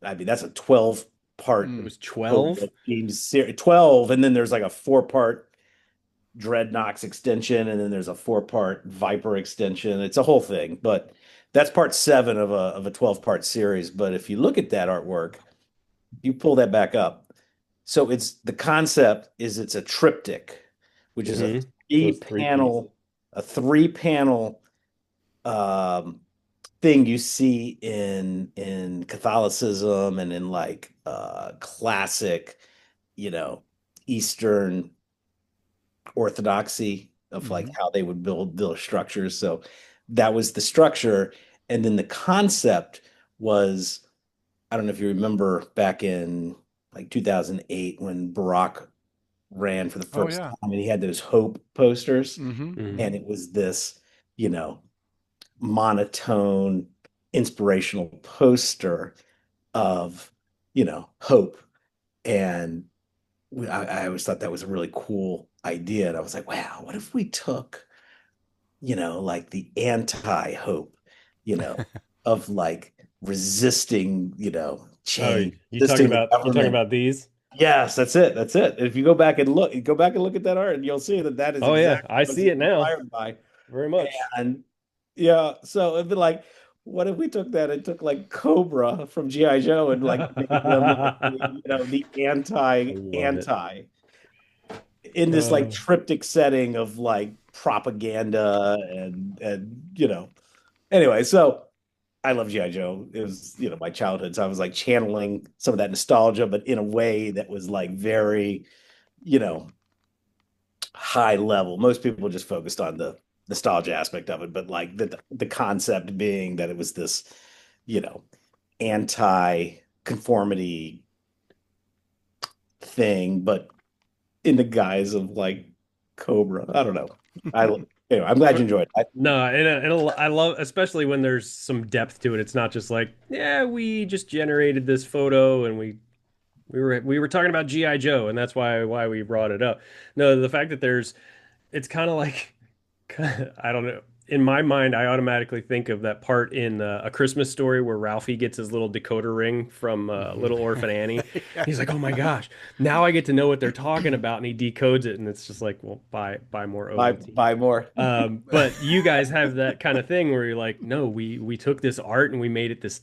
I mean, that's a 12-part It Mm. was Cobra 12. Games series, 12, and then there's like a 4-part Dreadnoks extension, and then there's a 4-part Viper extension. It's a whole thing, but that's part 7 of a 12-part series. But if you look at that artwork, you pull that back up. So it's the concept is it's a triptych, which is a So three it's 3 pieces. panel, a 3-panel um, thing you see in Catholicism and in like classic, you know, Eastern orthodoxy of like Hmm. how they would build structures. So that was the structure, and then the concept was, I don't know if you remember back in like 2008 when Barack ran for the Oh first yeah. time and he had those Hope posters, Hmm. Hmm. and it was this, you know, monotone inspirational poster of, hope. And I always thought that was a really cool idea. And I was like, wow, what if we took, like the anti-hope, you know, of like resisting, Oh, change, resisting the you talking government. about these? Yes, that's it. That's it. If you go back and look at that art, and you'll see that that is Oh yeah, exactly I what it's see it now. inspired by. Very much. And yeah, so it'd be like, what if we took that and took like Cobra from G.I. Joe and like made them, the I anti love it. anti in this like Uh, triptych setting of like propaganda and anyway, so I love G.I. Joe. It was, my childhood. So I was like channeling some of that nostalgia, but in a way that was like very, you know, high level. Most people just focused on the nostalgia aspect of it, but like the concept being that it was this, you know, anti-conformity thing, but in the guise of like Cobra. I don't know. I anyway, I'm glad you but enjoyed it. no, I love, especially when there's some depth to it. It's not just like, yeah, we just generated this photo and we were talking about GI Joe, and that's why we brought it up. No, the fact that it's kind of like, I don't know. In my mind, I automatically think of that part in A Christmas Story where Ralphie gets his little decoder ring from Hmm. Little Orphan Annie. Yeah. He's like, "Oh my gosh, now I get to know what they're talking about," and he decodes it, and it's just like, "Well, buy more Ovaltine." Buy more. But you guys have that kind of thing where you're like, "No, we took this art and we made it this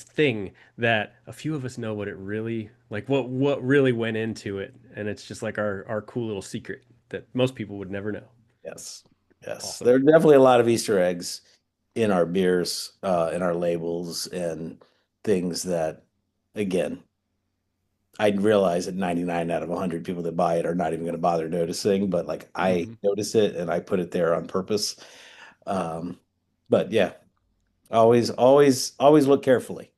thing that a few of us know what it really like, what really went into it, and it's just like our cool little secret that most people would never know." Yes. Yes. Awesome. There are definitely a lot of Easter eggs in our beers, in our labels and things that, again, I realize that 99 out of 100 people that buy it are not even going to bother noticing, but like I Hmm. notice it and I put it there on purpose. Um, but yeah, always look carefully.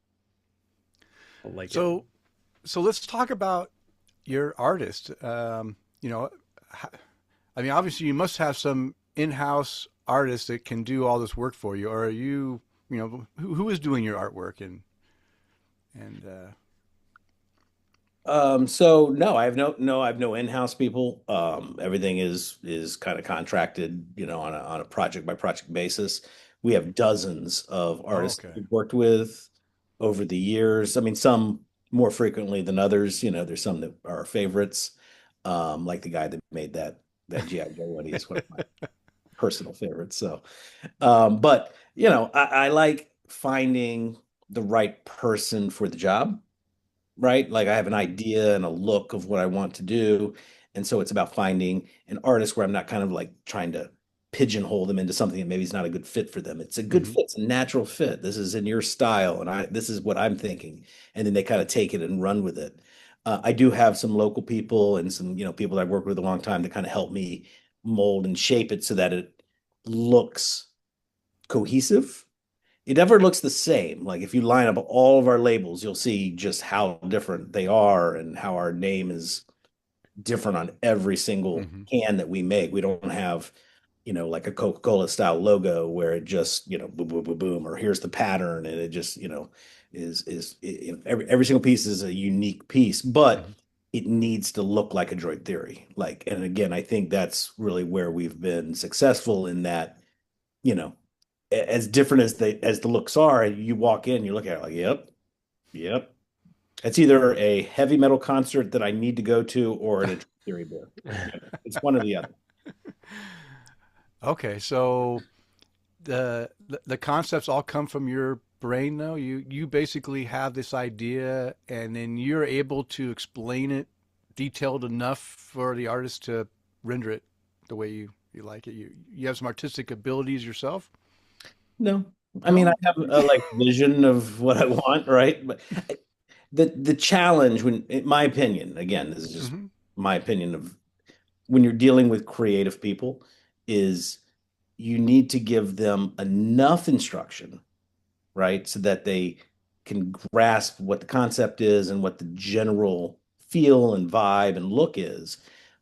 I like it. So, so let's talk about your artist. H- I mean, obviously, you must have some in-house artists that can do all this work for you, or are you, who is doing your artwork and So no, I have no in-house people. Everything is kind of contracted, on a project by project basis. We have dozens of oh, artists that okay. we've worked with over the years. I mean, some more frequently than others. There's some that are favorites, like the guy that made that G.I. Joe one. He's one of my personal favorites. So, but I like finding the right person for the job, right? Like I have an idea and a look of what I want to do. And so it's about finding an artist where I'm not kind of like trying to pigeonhole them into something that maybe is not a good fit for them. It's a good Hmm. fit, it's a natural fit. This is in your style, and this is what I'm thinking. And then they kind of take it and run with it. I do have some local people and some, people that I've worked with a long time that kind of help me mold and shape it so that it looks cohesive. It never looks the same. Like if you line up all of our labels, you'll see just how different they are and how our name is different on every single Hmm. can that we make. We don't have, like a Coca-Cola style logo where it just, boom, boom, boom, boom, or here's the pattern, and it just, every single piece is a unique piece, but Hmm. it needs to look like Adroit Theory. Like, and again, I think that's really where we've been successful in that, you know, as different as the looks are, you walk in, you look at it like, yep, yep. It's either a heavy metal concert that I need to go to or an Adroit Theory beer. It's one or the other. Okay, so the concepts all come from your brain, though. You basically have this idea, and then you're able to explain it detailed enough for the artist to render it the way you like it. You have some artistic abilities yourself. No, I mean, I No. have a like vision of what I want, right? But the challenge, when, in my opinion, again, this is just Hmm. my opinion of when you're dealing with creative people, is you need to give them enough instruction, right? So that they can grasp what the concept is and what the general feel and vibe and look is,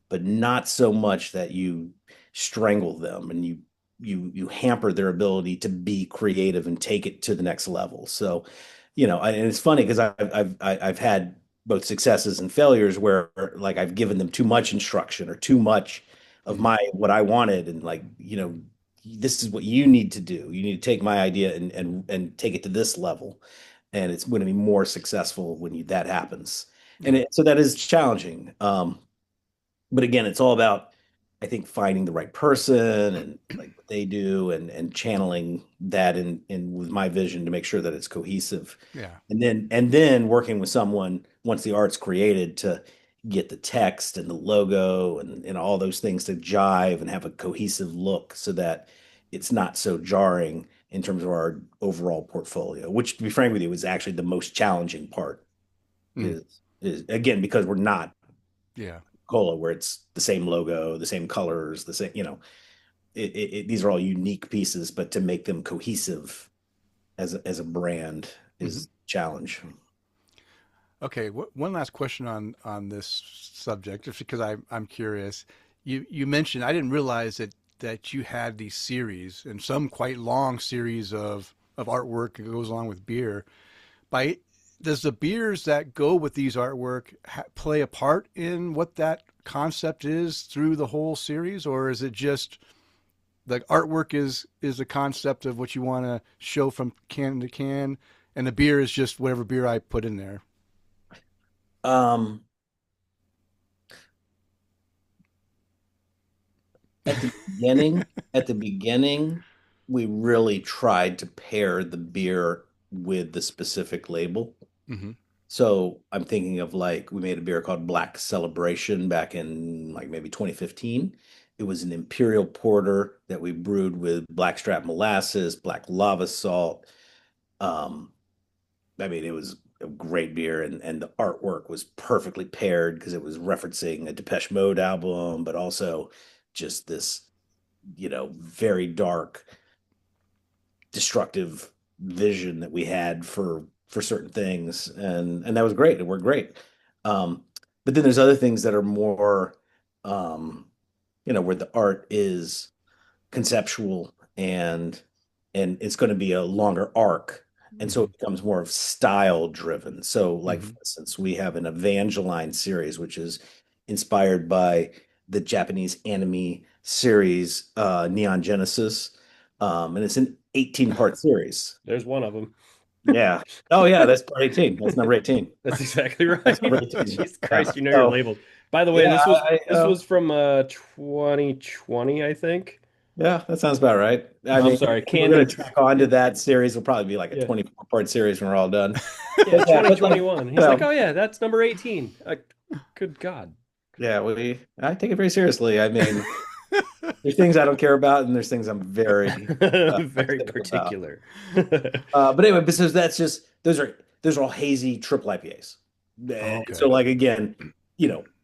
but not so much that you strangle them and you hamper their ability to be creative and take it to the next level. So, and it's funny because I've had both successes and failures where like I've given them too much instruction or too much of Hmm. my what I wanted, and like, this is what you need to do. You need to take my idea and take it to this level, and it's going to be more successful when that happens. And Yeah. so that is challenging. But again, it's all about, I think, finding the right person and like what they do, and channeling that in with my vision to make sure that it's cohesive. Yeah. And then working with someone once the art's created to get the text and the logo and all those things to jive and have a cohesive look so that it's not so jarring in terms of our overall portfolio, which, to be frank with you, is actually the most challenging part. Mm. Is again, because we're not Yeah. Cola, where it's the same logo, the same colors, the same, these are all unique pieces, but to make them cohesive as a brand Hmm. is a challenge. Okay. One last question on this subject, just because I'm curious. You mentioned I didn't realize that you had these series and some quite long series of artwork that goes along with beer. By Does the beers that go with these artwork play a part in what that concept is through the whole series, or is it just the artwork is the concept of what you want to show from can to can, and the beer is just whatever beer I put in there? Um, at the beginning, we really tried to pair the beer with the specific label. Mm-hmm. So I'm thinking of, like, we made a beer called Black Celebration back in like maybe 2015. It was an imperial porter that we brewed with blackstrap molasses, black lava salt. Um, I mean, it was a great beer, and the artwork was perfectly paired because it was referencing a Depeche Mode album, but also just this, very dark, destructive vision that we had for certain things, and that was great. It worked great. Um, but then there's other things that are more, um, where the art is conceptual, and it's going to be a longer arc, and so Mm-hmm. it becomes more of style driven. So, like, Mm-hmm. for instance, we have an Evangeline series, which is inspired by the Japanese anime series Neon Genesis, and it's an 18-part series. There's one of them. Yeah. Oh yeah, that's part 18. That's number 18. That's exactly That's right. number 18. Jesus Yeah. Christ, you know your So labels. By the way, yeah, this was from 2020, I think. yeah, that sounds about right. I I'm mean, sorry, we're going Candy. to track on to that series. It'll probably be like a Yeah, 24-part series when we're all done. yeah, But yeah, but like, 2021. He's like, oh yeah, that's number 18. Good God. yeah, I take it very seriously. I mean, there's things I don't care about, and there's things I'm very Very specific about. particular. But anyway, because that's just those are all hazy triple IPAs. Oh, So okay. like again,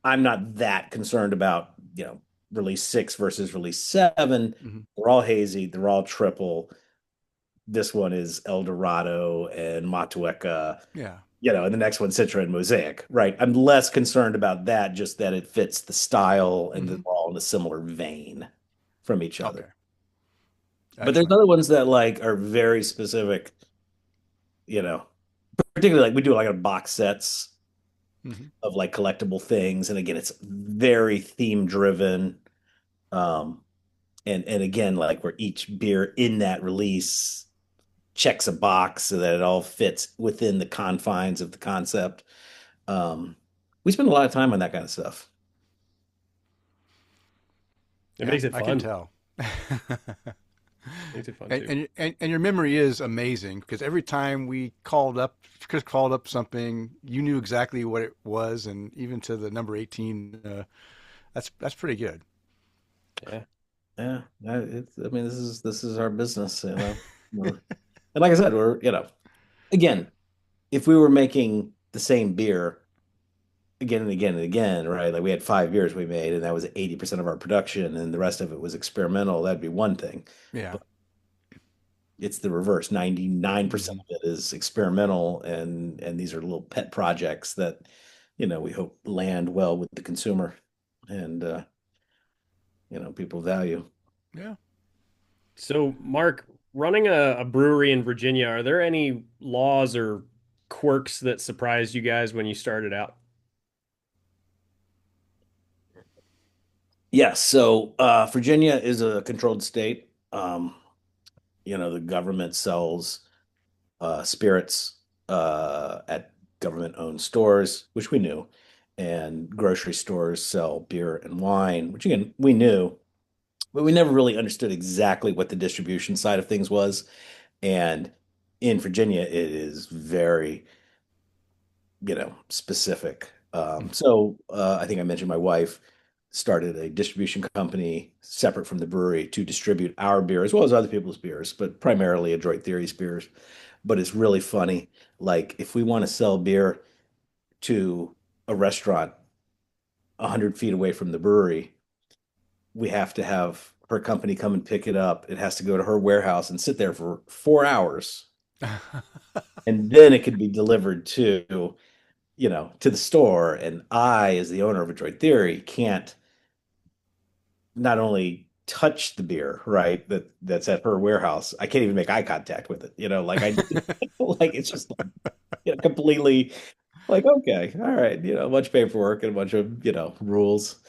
I'm not that concerned about, release 6 versus release 7. Hmm. They're all hazy, they're all triple. This one is El Dorado and Matueka, Yeah. and the next one Citra and Mosaic, right? I'm less concerned about that, just that it fits the style and they're Hmm. all in a similar vein from each other. Okay. But there's Excellent. other ones that like are very specific, you know, particularly like we do like a box sets Hmm. of like collectible things. And again, it's very theme driven. Um, and again, like where each beer in that release checks a box so that it all fits within the confines of the concept. Um, we spend a lot of time on that kind of stuff. It Yeah, makes it I can fun. tell. Makes it fun And, too. and your memory is amazing because every time we called up, Chris called up something, you knew exactly what it was, and even to the number 18. That's pretty good. Yeah, I mean, this is our business, and like I said, we're again, if we were making the same beer again and again and again, right? Like we had 5 beers we made, and that was 80% of our production, and the rest of it was experimental. That'd be one thing, Yeah. but it's the reverse. 99% Hmm. of it is experimental, and these are little pet projects that we hope land well with the consumer, and people value. Yeah. So, Mark, running a brewery in Virginia, are there any laws or quirks that surprised you guys when you started out? Yes, so Virginia is a controlled state. The government sells spirits at government-owned stores, which we knew, and grocery stores sell beer and wine, which again we knew, but we never really understood exactly what the distribution side of things was. And in Virginia, it is very, specific. I think I mentioned my wife started a distribution company separate from the brewery to distribute our beer as well as other people's beers, but primarily Adroit Theory's beers. But it's really funny. Like if we want to sell beer to a restaurant 100 feet away from the brewery, we have to have her company come and pick it up. It has to go to her warehouse and sit there for 4 hours, and then it could be delivered to the store. And I, as the owner of Adroit Theory, can't not only touch the beer, right, that's at her warehouse, I can't even make eye contact with it. Like I like it's just like completely like, okay, all right, a bunch of paperwork and a bunch of, rules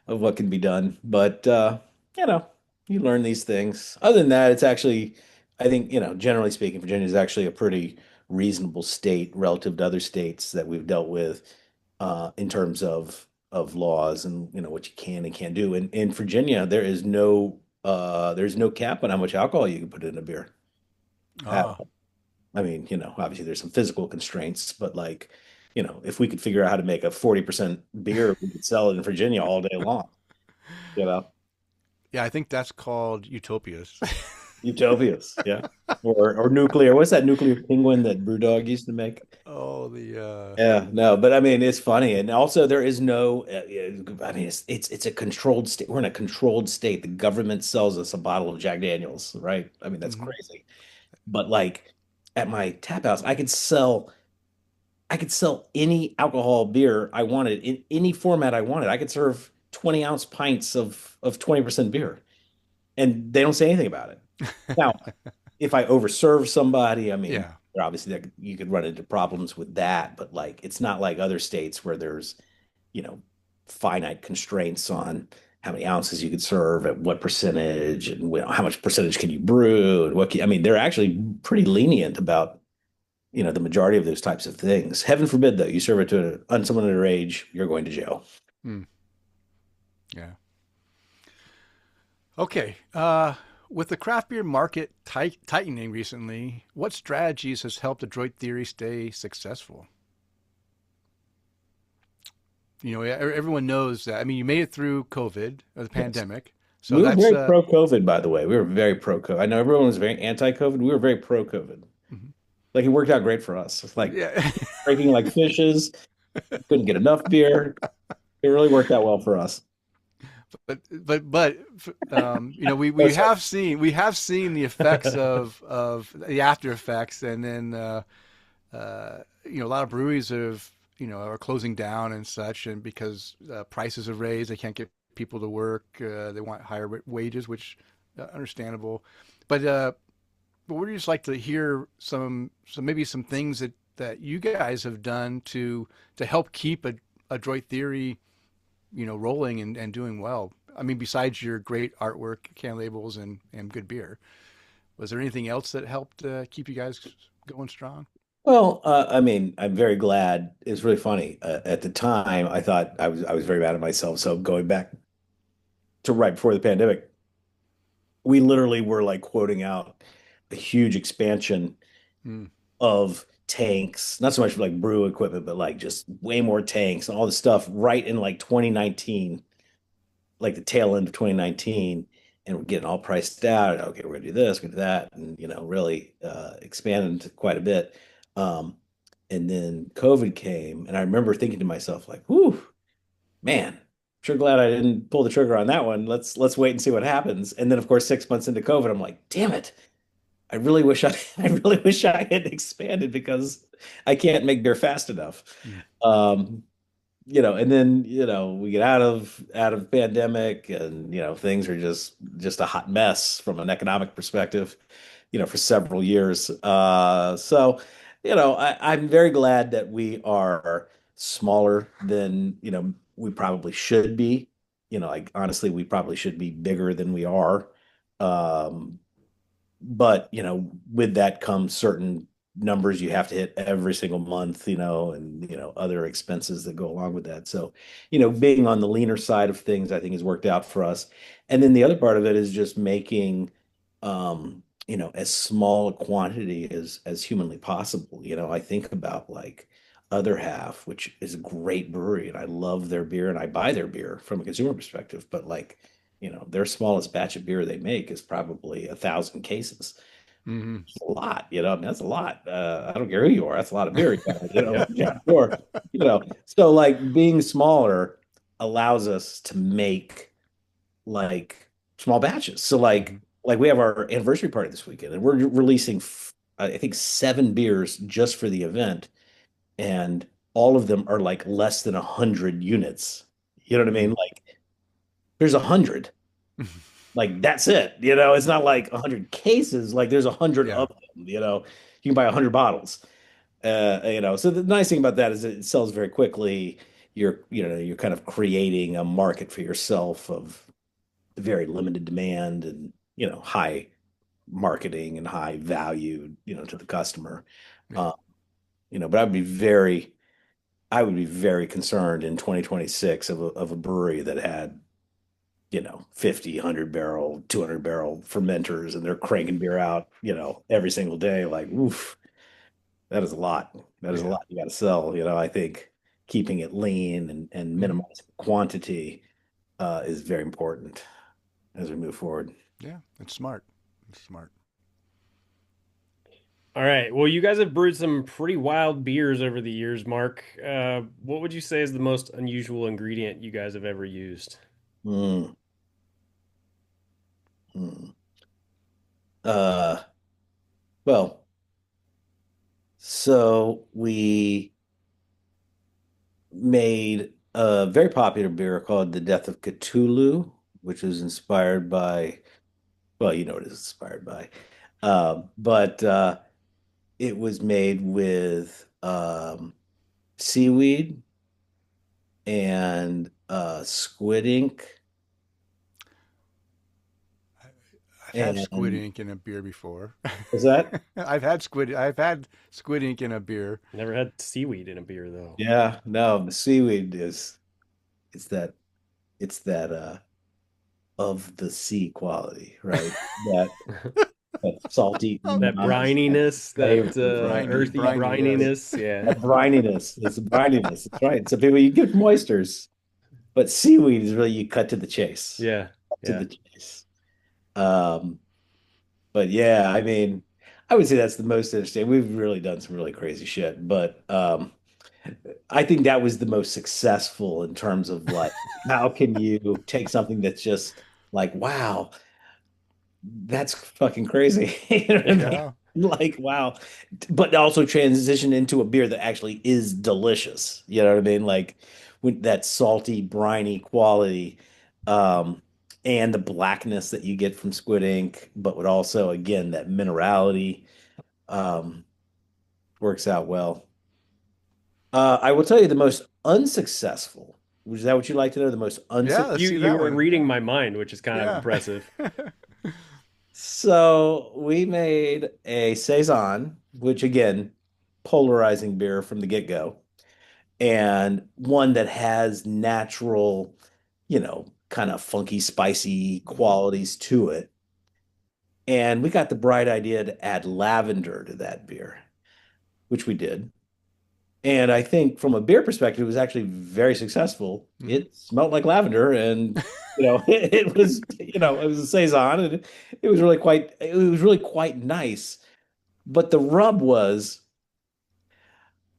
of what can be done. But you know, you learn these things. Other than that, it's actually, I think, generally speaking, Virginia is actually a pretty reasonable state relative to other states that we've dealt with in terms of laws and what you can and can't do. And in Virginia, there's no cap on how much alcohol you can put in a beer. Ah. I mean, obviously there's some physical constraints, but like, if we could figure out how to make a 40% beer, we could sell it in Virginia all day long, you know? Yeah, I think that's called utopias. Utopias, yeah. Or nuclear. What's that nuclear penguin that Brewdog used to make? Oh, the Yeah, no, but I mean, it's funny, and also there is no. I mean, it's a controlled state. We're in a controlled state. The government sells us a bottle of Jack Daniels, right? I mean, that's mhm. crazy. But like at my tap house, I could sell any alcohol beer I wanted in any format I wanted. I could serve 20-ounce pints of 20% beer, and they don't say anything about it. Now, if I overserve somebody, I mean, Yeah. obviously you could run into problems with that, but like it's not like other states where there's, you know, finite constraints on how many ounces you could serve at what percentage and how much percentage can you brew and I mean, they're actually pretty lenient about, the majority of those types of things. Heaven forbid, though, you serve it to someone underage, you're going to jail. Hmm. Yeah. Okay. With the craft beer market tightening recently, what strategies has helped Adroit Theory stay successful? Everyone knows that. I mean, you made it through COVID or the Yes. pandemic, so We were that's very pro-COVID, by the way. We were very pro-COVID. I know everyone was very anti-COVID. We were very pro-COVID. mhm. Like it worked out great for us. It's like Yeah. breaking like fishes. Couldn't get enough beer. It really worked out well for us. We That's have seen the effects of the after effects, and then a lot of breweries are closing down and such, and because prices have raised, they can't get people to work. They want higher wages, which understandable. But we'd just like to hear maybe some things that you guys have done to help keep a Adroit Theory, rolling and doing well. I mean, besides your great artwork, can labels, and good beer, was there anything else that helped keep you guys going strong? Well, I mean, I'm very glad. It's really funny. At the time, I thought I was very mad at myself. So going back to right before the pandemic, we literally were like quoting out a huge expansion Mm. of tanks, not so much like brew equipment, but like just way more tanks and all this stuff right in like 2019, like the tail end of 2019, and we're getting all priced out. Okay, we're gonna do this, we're gonna do that, and really expanded quite a bit. Um, and then COVID came, and I remember thinking to myself, like, "Whew, man, sure glad I didn't pull the trigger on that one. Let's wait and see what happens." And then, of course, 6 months into COVID, I'm like, "Damn it! I really wish I, I really wish I had expanded because I can't make beer fast enough." Mm. Um, and then we get out of pandemic, and things are just a hot mess from an economic perspective, for several years. So I'm very glad that we are smaller than we probably should be. Like honestly, we probably should be bigger than we are. Um, but with that comes certain numbers you have to hit every single month, and other expenses that go along with that. So being on the leaner side of things, I think, has worked out for us. And then the other part of it is just making as small a quantity as humanly possible. I think about like Other Half, which is a great brewery, and I love their beer and I buy their beer from a consumer perspective, but like their smallest batch of beer they make is probably 1,000 cases. Hmm. It's a lot, I mean, that's a lot. I don't care who you are, that's a lot of beer, Yeah. yeah, sure. So like being smaller allows us to make like small batches. So Hmm. like we have our anniversary party this weekend, and we're releasing I think 7 beers just for the event, and all of them are like less than 100 units. You know what I mean? Mm. Like there's 100. Like that's it. It's not like 100 cases. Like there's 100 Yeah. of them. You can buy 100 bottles. So the nice thing about that is it sells very quickly. You're kind of creating a market for yourself of very limited demand and high marketing and high value to the customer. Yeah. Uh, but I would be very concerned in 2026 of a brewery that had 50, 100 barrel, 200 barrel fermenters, and they're cranking beer out, every single day. Like, oof, that is a lot. That is a Yeah. lot you got to sell. I think keeping it lean and Hmm. minimizing quantity is very important as we move forward. Yeah. It's smart. It's smart. All right. Well, you guys have brewed some pretty wild beers over the years, Mark. What would you say is the most unusual ingredient you guys have ever used? Mm, mm. Uh, well, so we made a very popular beer called The Death of Cthulhu, which is inspired by, well, you know what it's inspired by. But it was made with seaweed and squid ink. I've had squid And ink in a beer before. was that? I've had squid ink in a beer. Never had seaweed in a beer, though. Yeah, no, the seaweed is it's that it's that of the sea quality, right? That salty, Oh, That nice brininess, that flavor, right? earthy briny, yes. brininess. Yeah. That brininess. It's the brininess. That's right. So people, you get from oysters, but seaweed is really you cut to the chase. Yeah. Cut to Yeah. the chase. Um, but yeah, I mean, I would say that's the most interesting. We've really done some really crazy shit, but I think that was the most successful in terms of like, how can you take something that's just like, wow, that's fucking crazy. You know what I mean? Yeah. Like, wow. But also transition into a beer that actually is delicious. You know what I mean? Like with that salty, briny quality, um, and the blackness that you get from Squid Ink, but with also, again, that minerality, um, works out well. I will tell you the most unsuccessful. Is that what you'd like to know? The most Yeah, unsuccessful. let's see You that were one. reading my mind, which is kind of Yeah. impressive. So we made a saison, which again, polarizing beer from the get-go, and one that has natural, kind of funky, spicy qualities to it. And we got the bright idea to add lavender to that beer, which we did. And I think from a beer perspective, it was actually very successful. Mhm. It smelled like lavender, and it was a saison, and it was really quite nice. But the rub was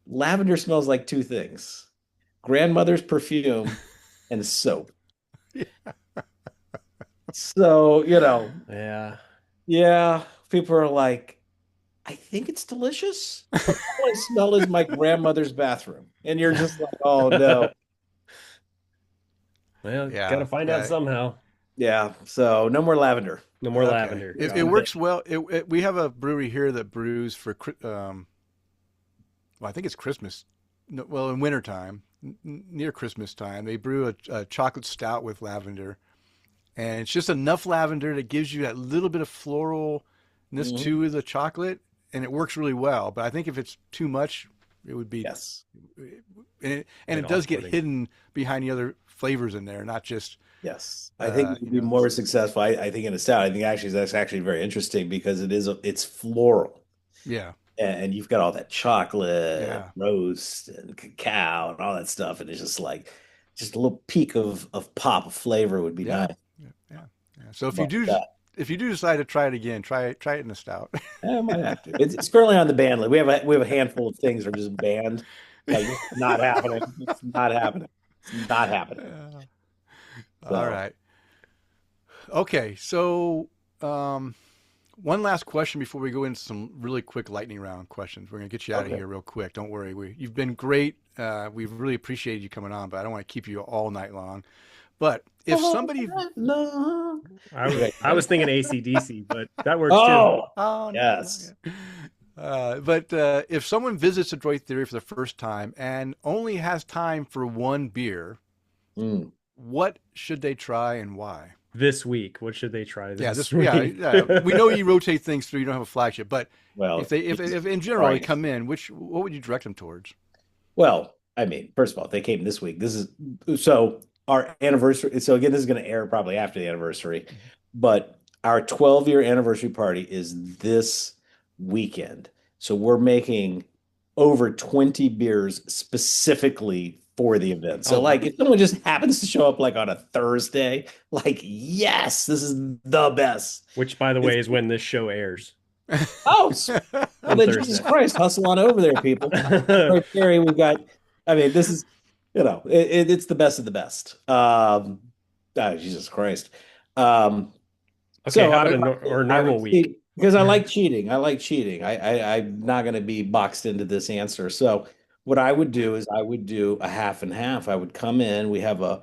lavender smells like two things: grandmother's perfume and soap. So, Yeah. yeah, people are like, I think it's delicious, but all I smell is my grandmother's bathroom. And you're just like, oh no. Well, gotta Yeah. find out Yeah. somehow. Yeah, so no more lavender. No more Okay. lavender. It works well. We have a brewery here that brews for well, I think it's Christmas. No, well, in wintertime, near Christmas time, they brew a chocolate stout with lavender, and it's just enough lavender that gives you that little bit of floralness Mhm. to the chocolate, and it works really well. But I think if it's too much, it would be, Yes. and Bit it does get off-putting. hidden behind the other flavors in there, not just, Yes. I think it would be more successful. I think in a stout. I think actually that's actually very interesting because it's floral. yeah, And you've got all that chocolate, yeah, roast, and cacao and all that stuff. And it's just like just a little peak of pop of flavor would be yeah, nice. yeah, yeah. Yeah. So But if you do decide to try it again, try it in a stout. I might have to. It's currently on the ban list. We have a handful of things that are just banned. Like it's not happening. It's not happening. It's not happening. Yeah. All So right. Okay. So, um, one last question before we go into some really quick lightning round questions. We're gonna get you out of okay. here real quick. Don't worry. You've been great. We've really appreciated you coming on, but I don't want to keep you all night long. But if Oh, somebody, no. I was thinking AC/DC, but that works too. Oh, oh no, yes. yeah. But if someone visits Adroit Theory for the first time and only has time for one beer, Mm. what should they try and why? This week, what should they try Yeah, this yeah, week? yeah. We know you rotate things through. You don't have a flagship, but Well, if in general they Christ. come in, what would you direct them towards? Well, I mean, first of all, they came this week. This is so our anniversary. So again, this is going to air probably after the anniversary, but our 12-year anniversary party is this weekend. So we're making over 20 beers specifically for the event. So Oh, like if someone just happens to show up like on a Thursday, like yes, this is the best. which, by the It's way, is when this show airs oh, well, on then Jesus Thursday. Christ, hustle on over there, people. Right, Terry, we've got. I mean, this is, it's the best of the best. Jesus Christ. Um, Okay, so how I about would, or I normal would week? see because I like cheating. I like cheating. I'm not going to be boxed into this answer. So what I would do is I would do a half and half. I would come in. We have a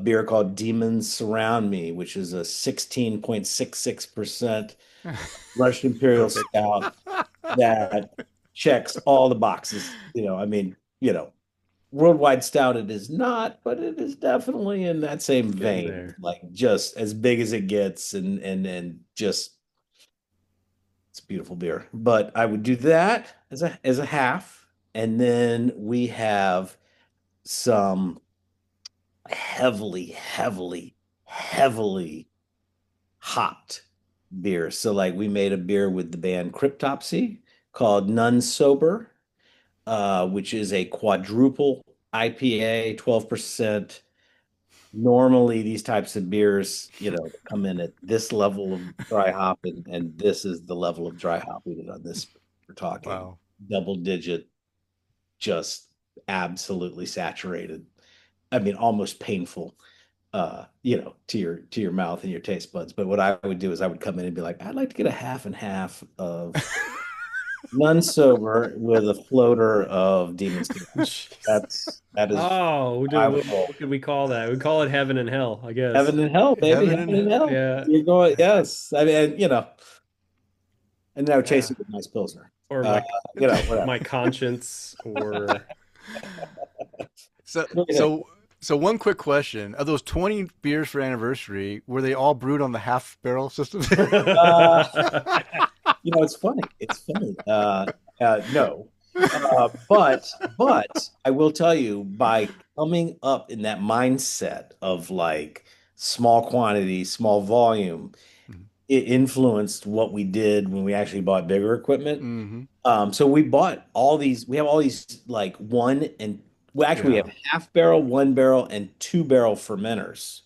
beer called Demons Surround Me, which is a 16.66% Russian Imperial Perfect. Stout that checks all the boxes. I mean, worldwide stout it is not, but it is definitely in that same It's getting vein, there. like just as big as it gets, and just it's a beautiful beer. But I would do that as a half, and then we have some heavily, heavily, heavily hopped beer. So like we made a beer with the band Cryptopsy called None Sober, which is a quadruple IPA, 12%. Normally, these types of beers, come in at this level of dry hop, and this is the level of dry hop we did on this. We're talking Wow. double digit, just absolutely saturated. I mean, almost painful, you know, to your mouth and your taste buds. But what I would do is I would come in and be like, I'd like to get a half and half of none sober with a floater of Demon Sea. Jeez. That is Oh, I would roll. what could we call that? We call it heaven and hell, I guess. Heaven and hell, baby. Heaven Heaven and and hell. Yeah. You're going, yes. I mean, you know, and then I would chase Yeah. it with a nice pilsner. Or Uh, you know, whatever. my conscience or So, Go ahead. so, so one quick question: of those 20 beers for anniversary, were they all brewed on the half barrel system? Uh, you know, it's funny. It's funny. No, but I will tell you, by coming up in that mindset of like small quantity, small volume, it influenced what we did when we actually bought bigger equipment. Mm-hmm. So we bought all these. We have all these like one and well, actually we Yeah. have half barrel, one barrel, and two barrel fermenters.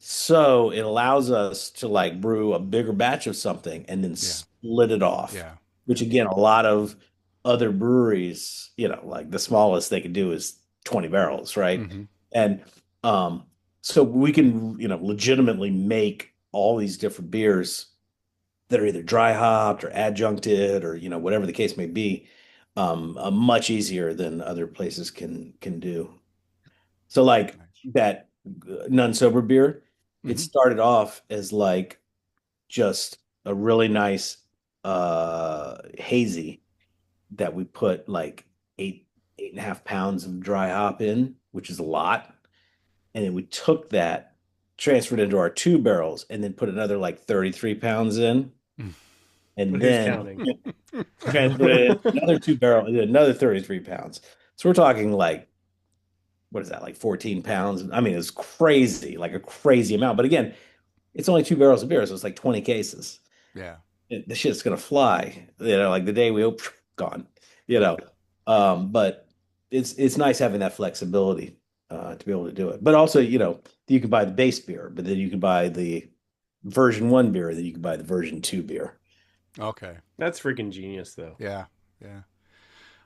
So it allows us to like brew a bigger batch of something and then Yeah. split it off, Yeah. which again, a lot of other breweries, you know, like the smallest they could do is 20 barrels, right? Mm-hmm. And um, so we can, you know, legitimately make all these different beers that are either dry hopped or adjuncted or, you know, whatever the case may be, much easier than other places can do. So like Nice. that non sober beer, it Mm-hmm. started off as like just a really nice hazy that we put like 8.5 pounds of dry hop in, which is a lot. And then we took that, transferred into our two barrels, and then put another like 33 pounds in. And but who's then counting? transferred it another two barrel, another 33 pounds. So we're talking like, what is that, like 14 pounds? I mean, it's crazy, like a crazy amount. But again, it's only two barrels of beer, so it's like 20 cases. Yeah. The shit's gonna fly. You know, like the day we open, gone. You know, Right. but it's nice having that flexibility to be able to do it. But also, you know, you can buy the base beer, but then you can buy the version one beer, then you can buy the version two beer. Okay. That's freaking genius, though. Yeah. Yeah.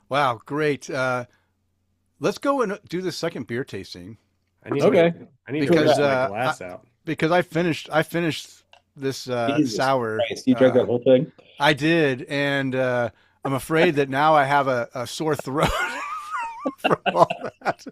Wow. Great. Let's go and do the second beer tasting Okay, I need to because whip my glass out. I finished this Jesus sour. Christ, you drank that whole thing? I did, and I'm afraid that now I have a sore throat from all that.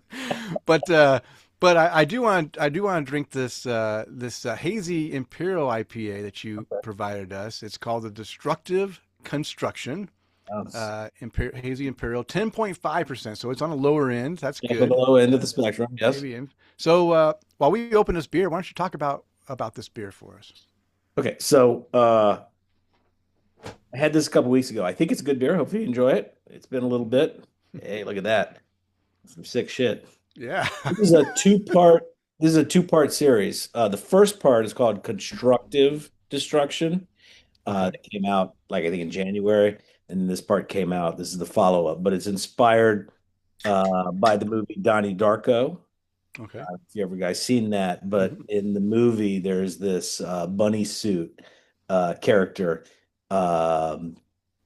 But I do want to drink this hazy Imperial IPA that you provided us. It's called the Destructive Construction. Yes. Hazy Imperial, 10.5%. So it's on the lower end. That's Yeah, for the good. low end of the spectrum. Yes. Maybe. So while we open this beer, why don't you talk about this beer for us? Okay, so I had this a couple weeks ago. I think it's a good beer. Hopefully you enjoy it. It's been a little bit. Hey, look at that. Some sick shit. Yeah. This is a two-part. This is a two-part series. The first part is called Constructive Destruction. Okay. That came out like I think in January, and this part came out. This is the follow-up, but it's inspired by the movie Donnie Darko. Okay. If you ever guys seen that, but Mhm. in the movie, there's this bunny suit character um,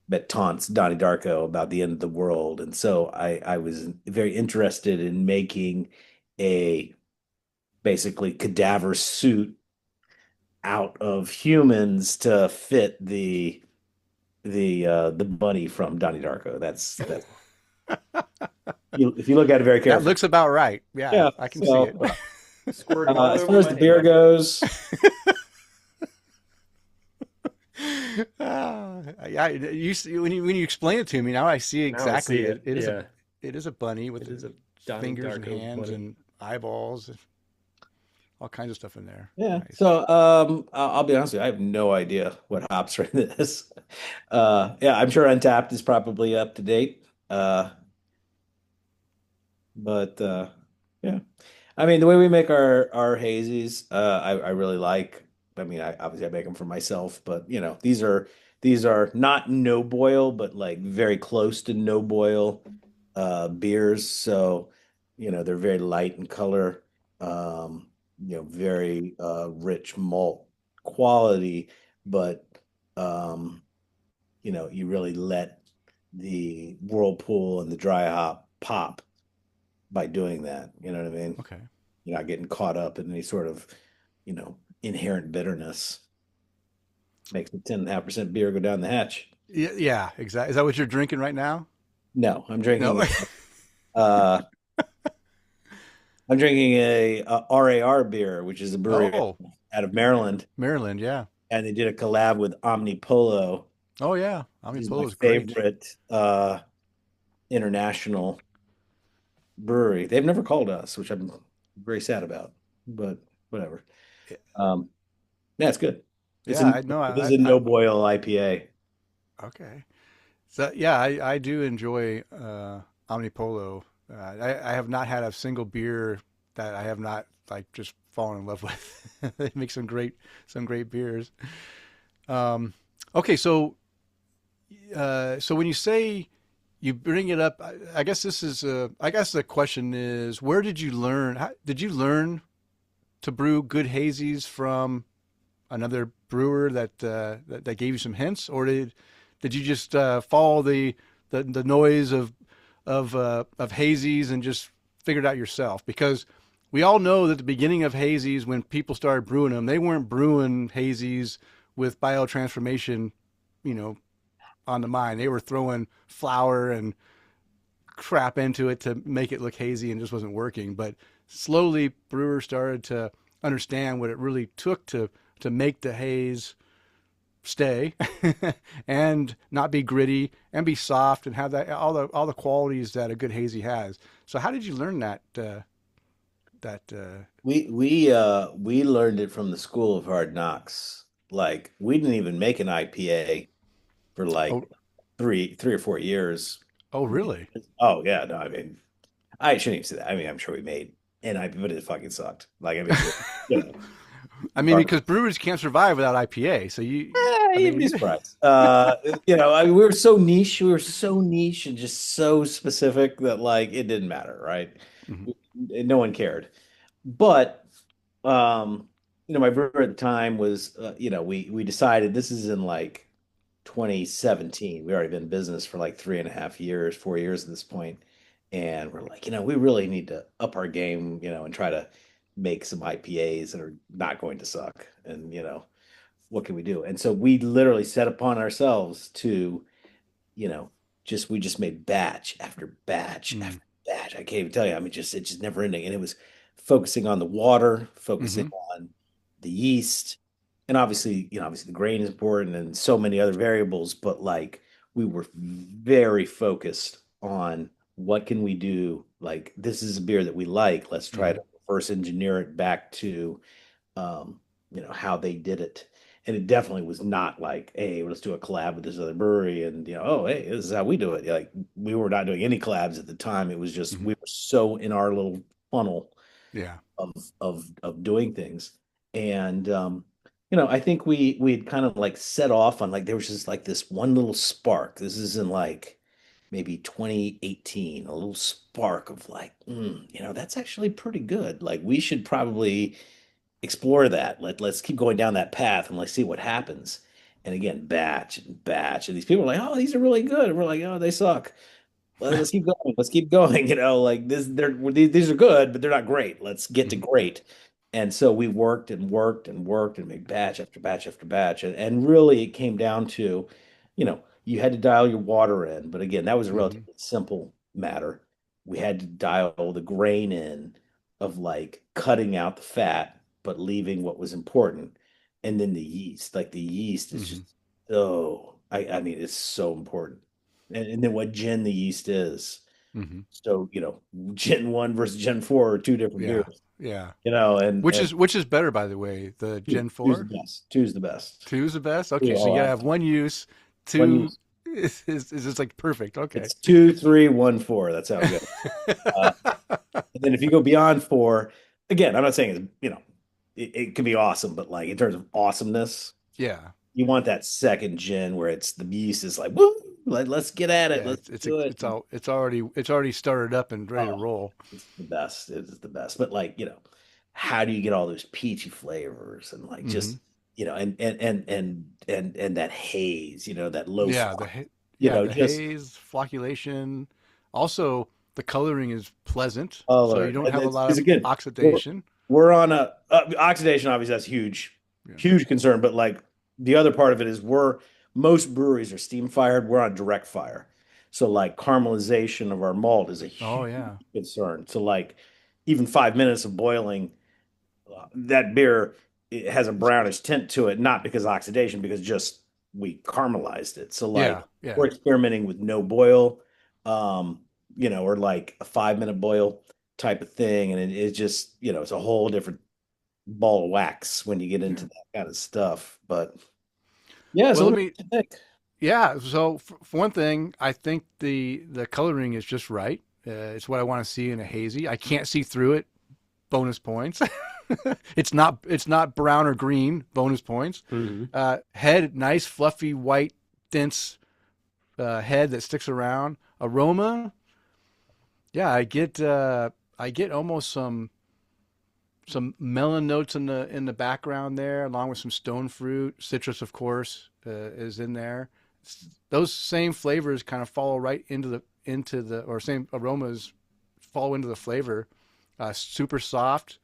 that taunts Donnie Darko about the end of the world, and so I was very interested in making a basically cadaver suit out of humans to fit the bunny from Donnie Darko. That's if you look at it very That carefully. looks about right. Yeah, Yeah. I can see it. So Squirting all as over far as my the beer hand. goes. Yeah, when you explain it to me now, I see Now I see exactly it. it. It is a Yeah, it is a bunny with it is a Donnie fingers and Darko hands bunny. and eyeballs, all kinds of stuff in there. Yeah. Nice. So I'll be honest with you, I have no idea what hops are in this. Yeah, I'm sure Untapped is probably up to date. But yeah. I mean, the way we make our hazies, I really like. I mean, I obviously I make them for myself, but you know, these are not no boil, but like very close to no boil beers. So, you know, they're very light in color, you know, very rich malt quality, but um, you know, you really let the whirlpool and the dry hop pop by doing that. You know what I mean? Okay. You're not getting caught up in any sort of, inherent bitterness. Makes the 10.5% beer go down the hatch. Yeah, yeah, exactly. Is that what you're drinking right now? No, No. uh I'm drinking a RAR beer, which is a brewery Oh, out of Maryland, Maryland, yeah. and they did a collab with Omnipolo, Oh, yeah. which is my Omnipolo is great. favorite international brewery. They've never called us, which I'm very sad about, but whatever. Um, yeah, it's good. It's Yeah, a I know. this is a no boil IPA. Okay. So yeah, I do enjoy Omnipolo. I have not had a single beer that I have not like just fallen in love with. They make some great beers. Um, okay, so when you say you bring it up, I guess this is I guess the question is, where did you learn? Did you learn to brew good hazies from another brewer that gave you some hints, or did you just follow the noise of hazies and just figure it out yourself? Because we all know that the beginning of hazies, when people started brewing them, they weren't brewing hazies with biotransformation, you know, on the mind. They were throwing flour and crap into it to make it look hazy, and it just wasn't working. But slowly, brewers started to understand what it really took to make the haze stay and not be gritty and be soft and have that all the qualities that a good hazy has. So how did you learn that We learned it from the School of Hard Knocks. Like we didn't even make an IPA for oh like three or 4 years. oh really? Oh yeah, no, I mean, I shouldn't even say that. I mean, I'm sure we made an IPA, but it fucking sucked. Like I mean, you know, I mean, because brewers can't survive without IPA. So I you'd be mean, surprised. I mean, we were so niche. We were so niche and just so specific that like it didn't matter, right? mhm, No one cared. But my brewer at the time was, we decided this is in like 2017. We already been in business for like 3.5 years, 4 years at this point, and we're like, we really need to up our game, and try to make some IPAs that are not going to suck. And what can we do? And so we literally set upon ourselves to, you know, we just made batch after batch mm, after batch. I can't even tell you. I mean, it's just never ending. And it was focusing on the water, focusing mhm, on the yeast, and obviously the grain is important and so many other variables. But like we were very focused on what can we do? Like this is a beer that we like. Let's try mhm, to reverse engineer it back to how they did it. And it definitely was not like, hey, let's do a collab with this other brewery and oh, hey, this is how we do it. Like we were not doing any collabs at the time. It was just mhm, we were so in our little funnel yeah, of doing things. And I think we had kind of like set off on like there was just like this one little spark. This is in like maybe 2018, a little spark of like, that's actually pretty good. Like we should probably explore that. Let's keep going down that path and let's see what happens. And again, batch and batch. And these people are like, oh, these are really good. And we're like, oh, they suck. Let's keep going. Let's keep going. Like these are good, but they're not great. Let's get to mhm, great. And so we worked and worked and worked and made batch after batch after batch. And really it came down to, you had to dial your water in. But again, that was a mhm, relatively simple matter. We had to dial the grain in of like cutting out the fat, but leaving what was important. And then the yeast, like the yeast is just mhm, I mean, it's so important. And then what gen the yeast is. mhm. So, Gen 1 versus Gen 4 are two different Yeah, beers, yeah. and Which is better, by the way, the Gen two's the 4? best. Two's the best. Two is the best. Okay, so you Oh, gotta have one use. one Two use. is just like perfect. Okay. It's 2, 3, 1, 4. That's how it goes. Uh, and then if you go beyond 4, again, I'm not saying it can be awesome, but like in terms of awesomeness, Yeah, you want that second gen where it's the yeast is like, woo, let's get at it. yeah. Let's do it. It's already started up and ready to Oh, roll. it's the best. It's the best. But like, how do you get all those peachy flavors and like Hmm. just, and that haze, that low Yeah, spot, the just haze flocculation. Also, The coloring is pleasant, Oh, so you Lord. don't And have a it's lot because of again, oxidation. we're on a oxidation. Obviously, that's huge, Yeah. huge concern. But like the other part of it is most breweries are steam fired. We're on direct fire. So like caramelization of our malt is a Oh huge yeah. concern. So like even 5 minutes of boiling, that beer, it has a brownish tint to it, not because of oxidation, because just we caramelized it. So like Yeah. Yeah. we're experimenting with no boil, um, or like a 5 minute boil type of thing. And it's just, it's a whole different ball of wax when you get Yeah. into that kind of stuff. But yeah, Well, so let what do me. you think? Yeah. So for one thing, I think the coloring is just right. It's what I want to see in a hazy. I can't see through it. Bonus points. It's not brown or green. Bonus points. Hmm. Head, nice fluffy white dense head that sticks around. Aroma, yeah, I get almost some melon notes in the background there, along with some stone fruit. Citrus, of course, is in there. Those same flavors kind of follow right into the or same aromas follow into the flavor. Super soft.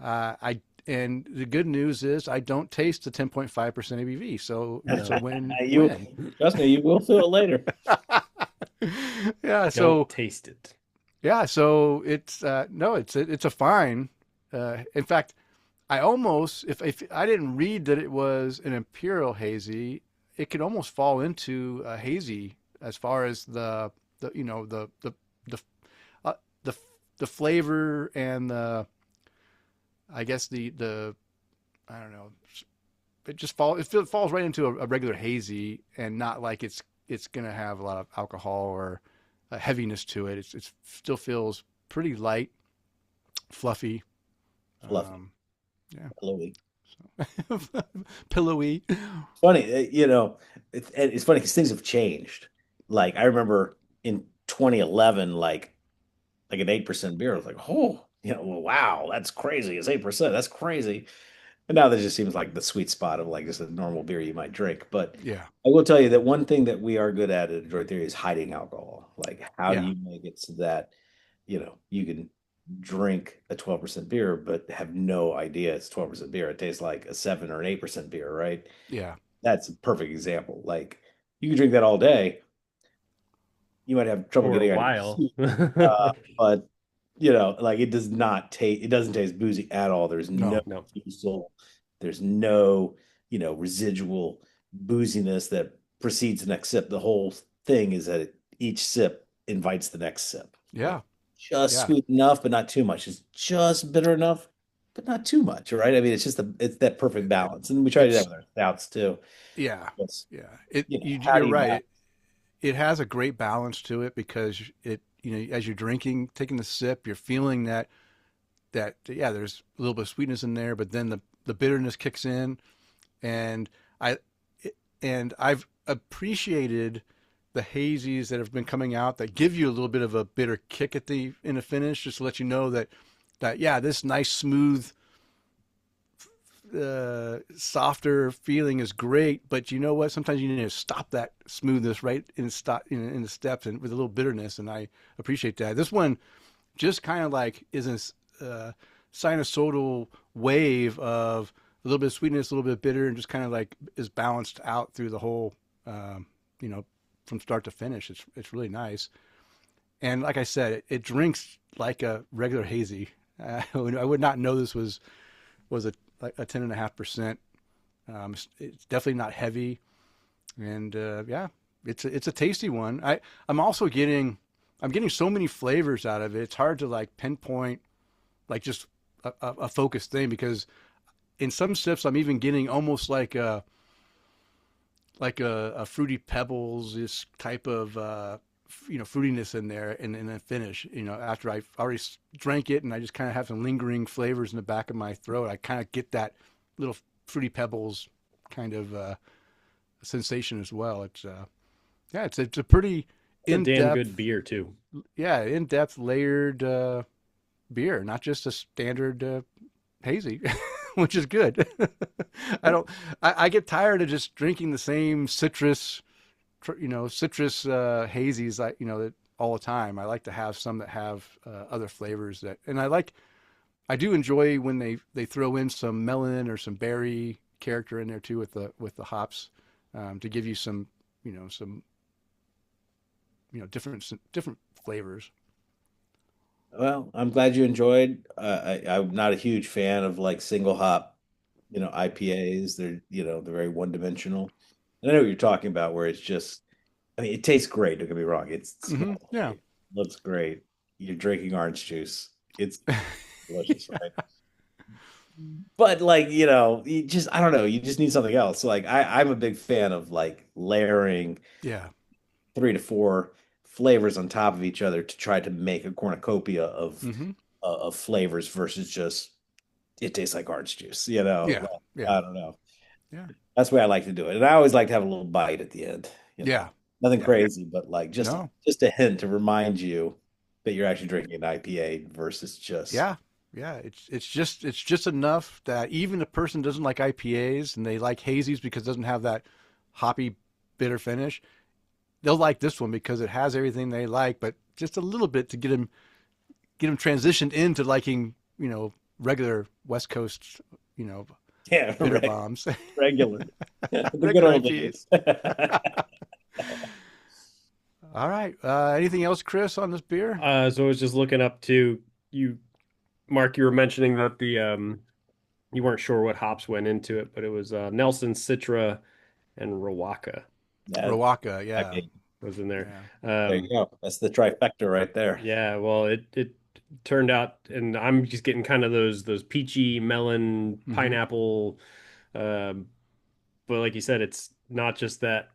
I and the good news is I don't taste the 10.5% ABV, so it's a No, You win-win. trust me, you will feel it later. Yeah, don't so taste it. yeah, so it's no, it's a fine. In fact, I almost if I didn't read that it was an imperial hazy, it could almost fall into a hazy as far as the you know the uh, the the flavor and the I guess the I don't know. It falls right into a regular hazy and not like it's gonna have a lot of alcohol or a heaviness to it. It still feels pretty light, fluffy. Fluffy, Yeah, pillowy. so. Pillowy. Funny, it's funny because things have changed. Like I remember in 2011, like an 8% beer, I was like, oh, well, wow, that's crazy. It's 8%. That's crazy. And now that just seems like the sweet spot of like just a normal beer you might drink. But Yeah, I will tell you that one thing that we are good at Adroit Theory is hiding alcohol. Like, how do yeah, you make it so that, you can drink a 12% beer, but have no idea it's 12% beer. It tastes like a 7 or an 8% beer, right? yeah, That's a perfect example. Like, you can drink that all day. You might have trouble For a getting out of your while. seat. But like it doesn't taste boozy at all. There's no no, No. diesel, there's no, residual booziness that precedes the next sip. The whole thing is that each sip invites the next sip. Like yeah, just yeah. sweet enough, but not too much. It's just bitter enough, but not too much, right? I mean, it's that perfect balance. And we try to do that It's with our stouts too. yeah, It's, yeah. It how do you're you right. balance? It has a great balance to it because as you're drinking, taking the sip, you're feeling that yeah, there's a little bit of sweetness in there, but then the bitterness kicks in, and I I've appreciated the hazies that have been coming out that give you a little bit of a bitter kick in the finish, just to let you know that yeah, this nice smooth, softer feeling is great, but you know what? Sometimes you need to stop that smoothness right in the steps and with a little bitterness, and I appreciate that. This one just kind of like is a sinusoidal wave of a little bit of sweetness, a little bit of bitter, and just kind of like is balanced out through the whole, you know, from start to finish. It's really nice, and like I said, it drinks like a regular hazy. I would not know this was a 10.5%. It's definitely not heavy, and yeah, it's a tasty one. I'm getting so many flavors out of it. It's hard to like pinpoint like just a focused thing because in some sips I'm even getting almost like a fruity pebbles this type of fruitiness in there and then finish after I've already drank it and I just kind of have some lingering flavors in the back of my throat. I kind of get that little fruity pebbles kind of sensation as well. It's yeah, it's a pretty It's a damn in-depth, good beer too. yeah, in-depth layered beer, not just a standard hazy, which is good. I don't. I get tired of just drinking the same citrus hazies. all the time. I like to have some that have other flavors that, and I do enjoy when they throw in some melon or some berry character in there too with the hops, to give you some, some, different flavors. Well, I'm glad you enjoyed. I'm not a huge fan of like single hop, IPAs. They're very one dimensional. And I know what you're talking about, where it's just, I mean, it tastes great. Don't get me wrong. It Hmm. smells Yeah. great, looks great. You're drinking orange juice. It's delicious, right? But like, I don't know, you just need something else. Like I'm a big fan of like layering Yeah. 3 to 4 flavors on top of each other to try to make a cornucopia Hmm. of flavors versus just it tastes like orange juice, Yeah. Like, Yeah. I don't know. Yeah. That's the way I like to do it. And I always like to have a little bite at the end, Yeah. Nothing Yeah. crazy, but like No. just a hint to remind you that you're actually drinking an IPA versus just Yeah. Yeah. It's just enough that even a person doesn't like IPAs and they like hazies because it doesn't have that hoppy bitter finish, they'll like this one because it has everything they like, but just a little bit to get them transitioned into liking, regular West Coast, you know, yeah, bitter bombs. regular. The good Regular old IPAs. days. All right. Anything else, Kris, on this beer? So I was just looking up to you, Mark. You were mentioning that you weren't sure what hops went into it, but it was Nelson, Citra, and Rawaka Yeah, Rawaka, yeah. okay. was in there. Yeah. There you Um, go. That's the trifecta right there. yeah, well, it turned out, and I'm just getting kind of those peachy melon Hmm. pineapple. Um, but like you said, it's not just that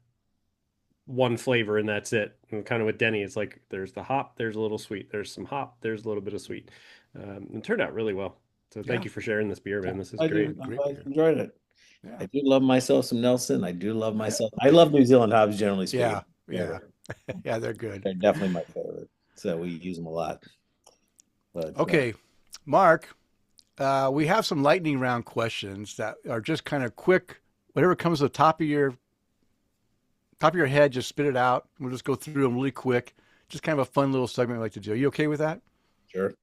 one flavor and that's it. And kind of with Denny, it's like there's the hop, there's a little sweet, there's some hop, there's a little bit of sweet. It turned out really well. So thank Yeah. you for sharing this beer, Yeah, man. This is I great. do. Good, I'm great glad you beer. enjoyed it. Yeah. I do love myself some Nelson. I do love Yeah. myself. I love New Zealand hops, generally speaking. Yeah. Yeah. Yeah, they're good. They're definitely my favorite. So we use them a lot. But Okay, Mark, we have some lightning round questions that are just kind of quick. Whatever comes to the top of your head, just spit it out. We'll just go through them really quick. Just kind of a fun little segment we like to do. Are you okay with that? sure.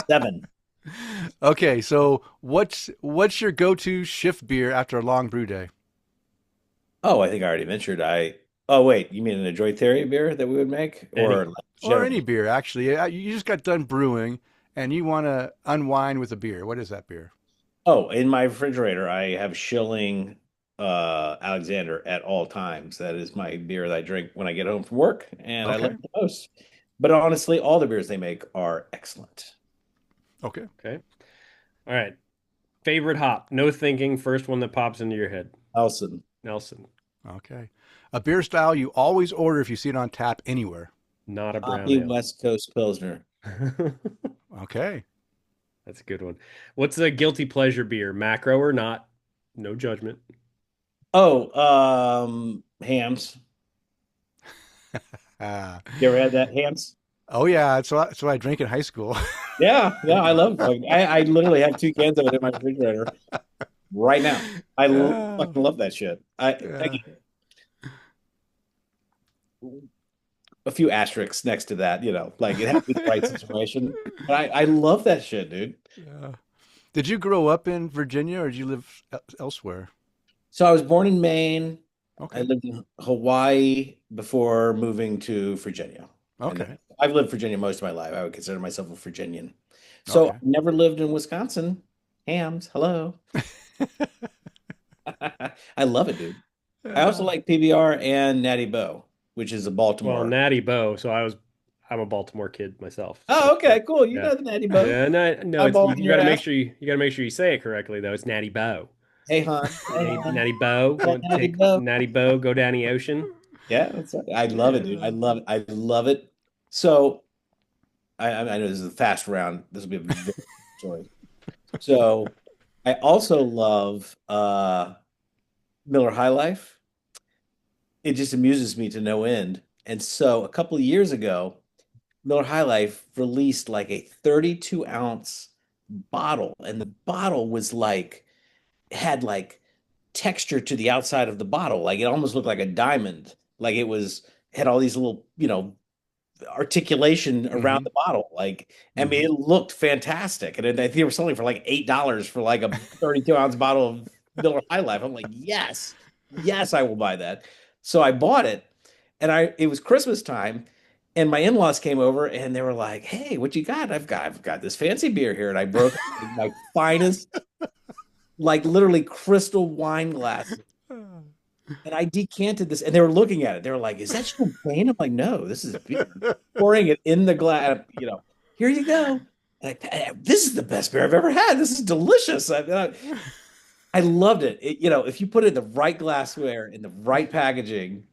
7. Okay, so what's your go-to shift beer after a long brew day? Oh, I think I already mentioned oh wait, you mean an Adroit Theory beer that we would make? Any. Or like Or any generally? beer, actually. You just got done brewing and you want to unwind with a beer. What is that beer? Oh, in my refrigerator, I have Schilling Alexander at all times. That is my beer that I drink when I get home from work, and I love Okay. it the most. But honestly, all the beers they make are excellent. Okay. Okay. All right. Favorite hop. No thinking. First one that pops into your head. Nelson, Nelson. Okay. A beer style you always order if you see it on tap anywhere. Not a brown Hoppy ale. West Coast Pilsner. Okay. That's a good one. What's a guilty pleasure beer? Macro or not? No judgment. Oh, hams. Uh, You ever had that hams? oh yeah, that's what I drank in high school. Yeah, yeah, I love it. Like, I literally have 2 cans of it in my refrigerator right now. Oh, Fucking love that shit. yeah. A few asterisks next to that, like it has to be the right situation. But I love that shit, dude. Yeah. Did you grow up in Virginia or did you live elsewhere? So I was born in Maine. I Okay. lived in Hawaii before moving to Virginia. And Okay. I've lived Virginia most of my life. I would consider myself a Virginian. So I Okay. never lived in Wisconsin. Hams, hello. I love it, dude. I also Yeah. like PBR and Natty Boh, which is a Well, Baltimore. Natty Boh. So I'm a Baltimore kid myself. So Oh, okay, cool. You yeah. know the Natty Boh. Yeah, no, no, it's Eyeballing you your got to make ass. sure you got to make sure you say it correctly though. It's Natty Boh. Hey, hon. Hey, Hey, hon. Natty Boh, That going to Natty take Boh. Natty Boh, go down the ocean. Yeah, I love it, dude. I Yeah. love it. I love it. So I know this is a fast round. This will be a very story. So I also love Miller High Life. It just amuses me to no end. And so a couple of years ago, Miller High Life released like a 32-ounce bottle, and the bottle was like had like texture to the outside of the bottle. Like it almost looked like a diamond. Like it was had all these little, articulation around Hmm. the bottle. Like, I mean, Hmm. it looked fantastic. And I think they were selling for like $8 for like a 32-ounce bottle of Miller High Life. I'm like, yes, yes, I will buy that. So I bought it, and it was Christmas time, and my in-laws came over and they were like, "Hey, what you got?" I've got this fancy beer here, and I broke my finest, like literally crystal wine glass. And I decanted this, and they were looking at it. They were like, "Is that champagne?" I'm like, "No, this is beer." Pouring it in the glass, here you go. And this is the best beer I've ever had. This is delicious. I loved it. If you put it in the right glassware, in the right packaging,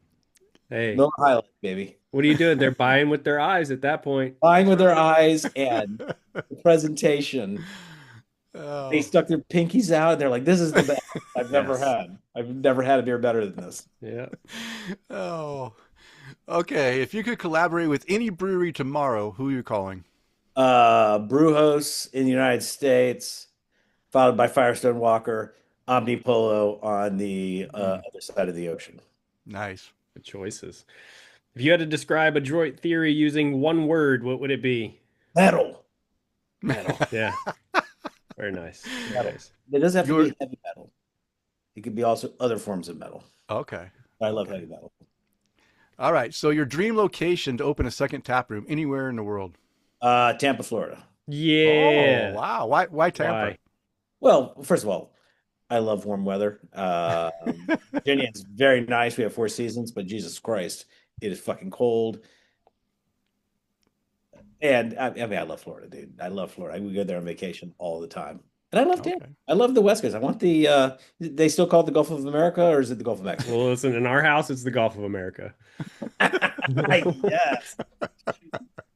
Hey, Miller High Life, baby. what are you doing? They're buying with their eyes at that point. Buying with their eyes and the presentation. They Oh, stuck their pinkies out, and they're like, "This is the best I've ever Yes. had. I've never had a beer better than this." Yeah. oh. Okay. If you could collaborate with any brewery tomorrow, who are you calling? Brewhouse in the United States, followed by Firestone Walker, Omnipolo on the Mm, other side of the ocean. nice. Good choices. If you had to describe Adroit Theory using one word, what would it be? Metal, Metal. Yeah. Very nice. Very metal. nice. It doesn't have to You're be heavy metal. It could be also other forms of metal. okay. I love Okay. heavy metal. All right. So your dream location to open a second tap room anywhere in the world. Tampa, Florida. Oh, Yeah. wow. Why Tampa? Why? Well, first of all, I love warm weather. Virginia is very nice. We have four seasons, but Jesus Christ, it is fucking cold. And I mean, I love Florida, dude. I love Florida. We go there on vacation all the time. And I love Tampa. Okay. I love the West Coast. I want they still call it the Gulf of America, or is it the Gulf of Mexico? Well, listen, in our house, it's the Gulf of America. Yes.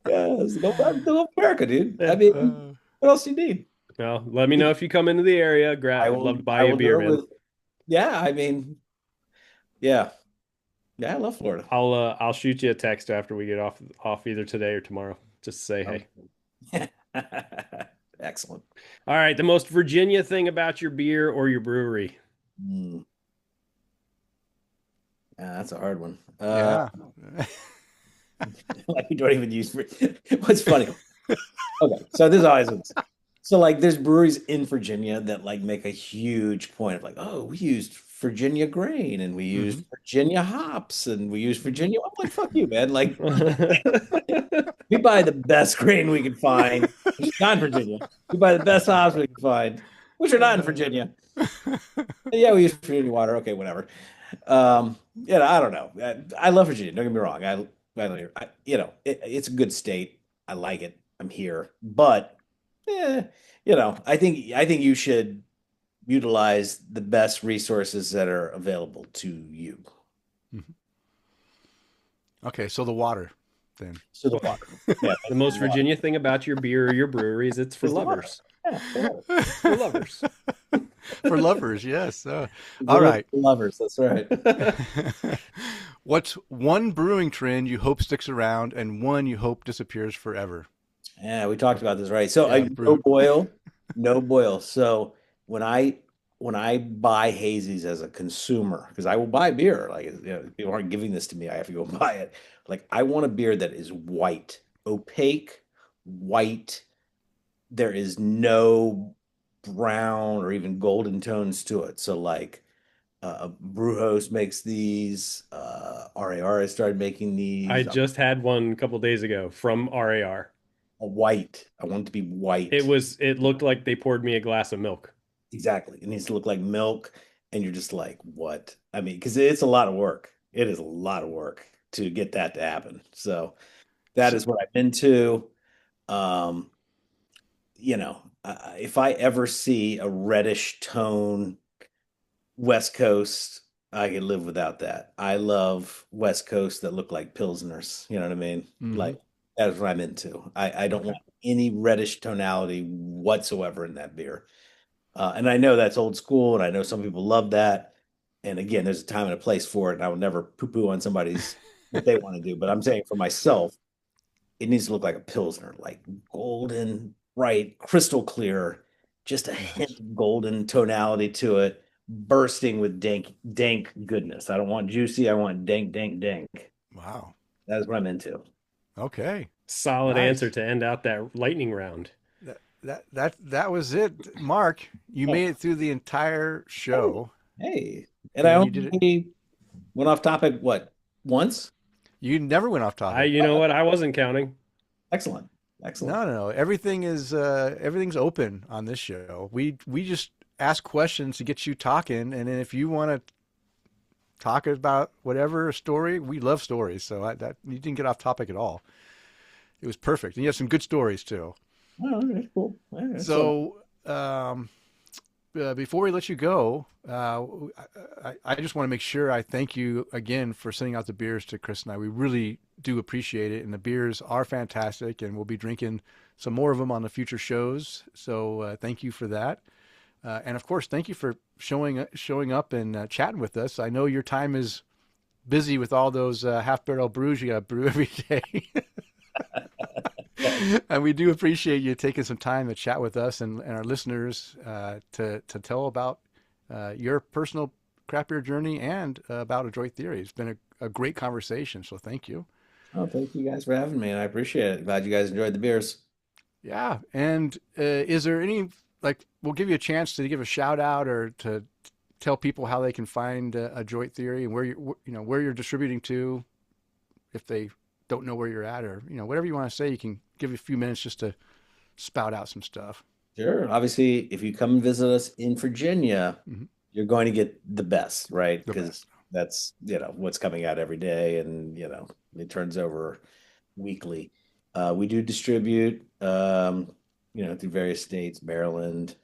Yes. The Gulf of America, dude. I mean, Uh, what else do you need? Well, let me know if you come into the area. I'd love to buy I you a will beer, do it man. with, yeah, I mean, yeah. Yeah, I love Florida. I'll shoot you a text after we get off either today or tomorrow. Just to say hey. Okay. Excellent. All right, the most Virginia thing about your beer or your brewery. Mm. Yeah, that's a hard one. yeah. Like we don't even use. What's funny? Okay, so this always is. So like, there's breweries in Virginia that like make a huge point of like, oh, we used Virginia grain and we used Hmm. Virginia hops and we used Hmm. Virginia. I'm like, fuck you, man. Like, we buy the best grain we can find, which is not in Virginia. We buy the best hops we can find, which are not in Virginia. And yeah, we use Virginia water. Okay, whatever. I don't know. I love Virginia. Don't get me wrong. It's a good state. I like it. I'm here, but I think you should utilize the best resources that are available to you. Okay, so the water then. So the water, yeah, The most the water. Virginia thing about your beer or your brewery is it's for It's the water. lovers. Yeah, the water. It's for lovers. For lovers, yes. All Literally right. for lovers. That's right. What's one brewing trend you hope sticks around and one you hope disappears forever? Yeah, we talked about this, right? So Yeah, I no brew. boil, no boil. So when I buy hazies as a consumer, because I will buy beer, like people aren't giving this to me, I have to go buy it. Like I want a beer that is white, opaque, white. There is no brown or even golden tones to it. So like Brewhouse makes these, RAR has started making I these. just had one a couple days ago from RAR. A white. I want it to be white. It looked like they poured me a glass of milk. Exactly. It needs to look like milk. And you're just like, what? I mean, because it's a lot of work. It is a lot of work to get that to happen. So that So, is what I'm into. Um, if I ever see a reddish tone West Coast, I could live without that. I love West Coast that look like Pilsners. You know what I mean? mhm. Like that is what I'm into. I don't Okay. want any reddish tonality whatsoever in that beer. And I know that's old school, and I know some people love that. And again, there's a time and a place for it, and I will never poo-poo on somebody's what they want to do. But I'm saying for myself, it needs to look like a Pilsner, like golden, bright, crystal clear, just a hint Nice. of golden tonality to it, bursting with dank, dank goodness. I don't want juicy, I want dank, dank, dank. Wow. That is what I'm into. Okay. Solid Nice. answer to end out that lightning round. That was it, Mark. You Oh, made it through the entire show, hey, and I and you did it. only went off topic what once? You never went off topic. You know what? I wasn't counting. Excellent, excellent. No, no, no. Everything's open on this show. We just ask questions to get you talking, and then if you want to talk about whatever story, we love stories. So that you didn't get off topic at all. It was perfect, and you have some good stories too. Oh, okay, cool. All right, So before we let you go, I just want to make sure I thank you again for sending out the beers to Kris and I. We really do appreciate it, and the beers are fantastic, and we'll be drinking some more of them on the future shows. So thank you for that, and of course, thank you for showing up and chatting with us. I know your time is busy with all those half barrel brews you got to brew every day. And we do appreciate you taking some time to chat with us and our listeners to tell about your personal craft beer journey and about Adroit Theory. It's been a great conversation, so thank you. Oh, thank you guys for having me, and I appreciate it. Glad you guys enjoyed the beers. Yeah, and is there any, like, we'll give you a chance to give a shout out or to tell people how they can find Adroit Theory and where you're distributing to if they don't know where you're at, or whatever you want to say. You can give a few minutes just to spout out some stuff. Sure. Obviously, if you come visit us in Virginia, Mhm. you're going to get the best, right? The Because best. that's, what's coming out every day, and, it turns over weekly. We do distribute, through various states, Maryland,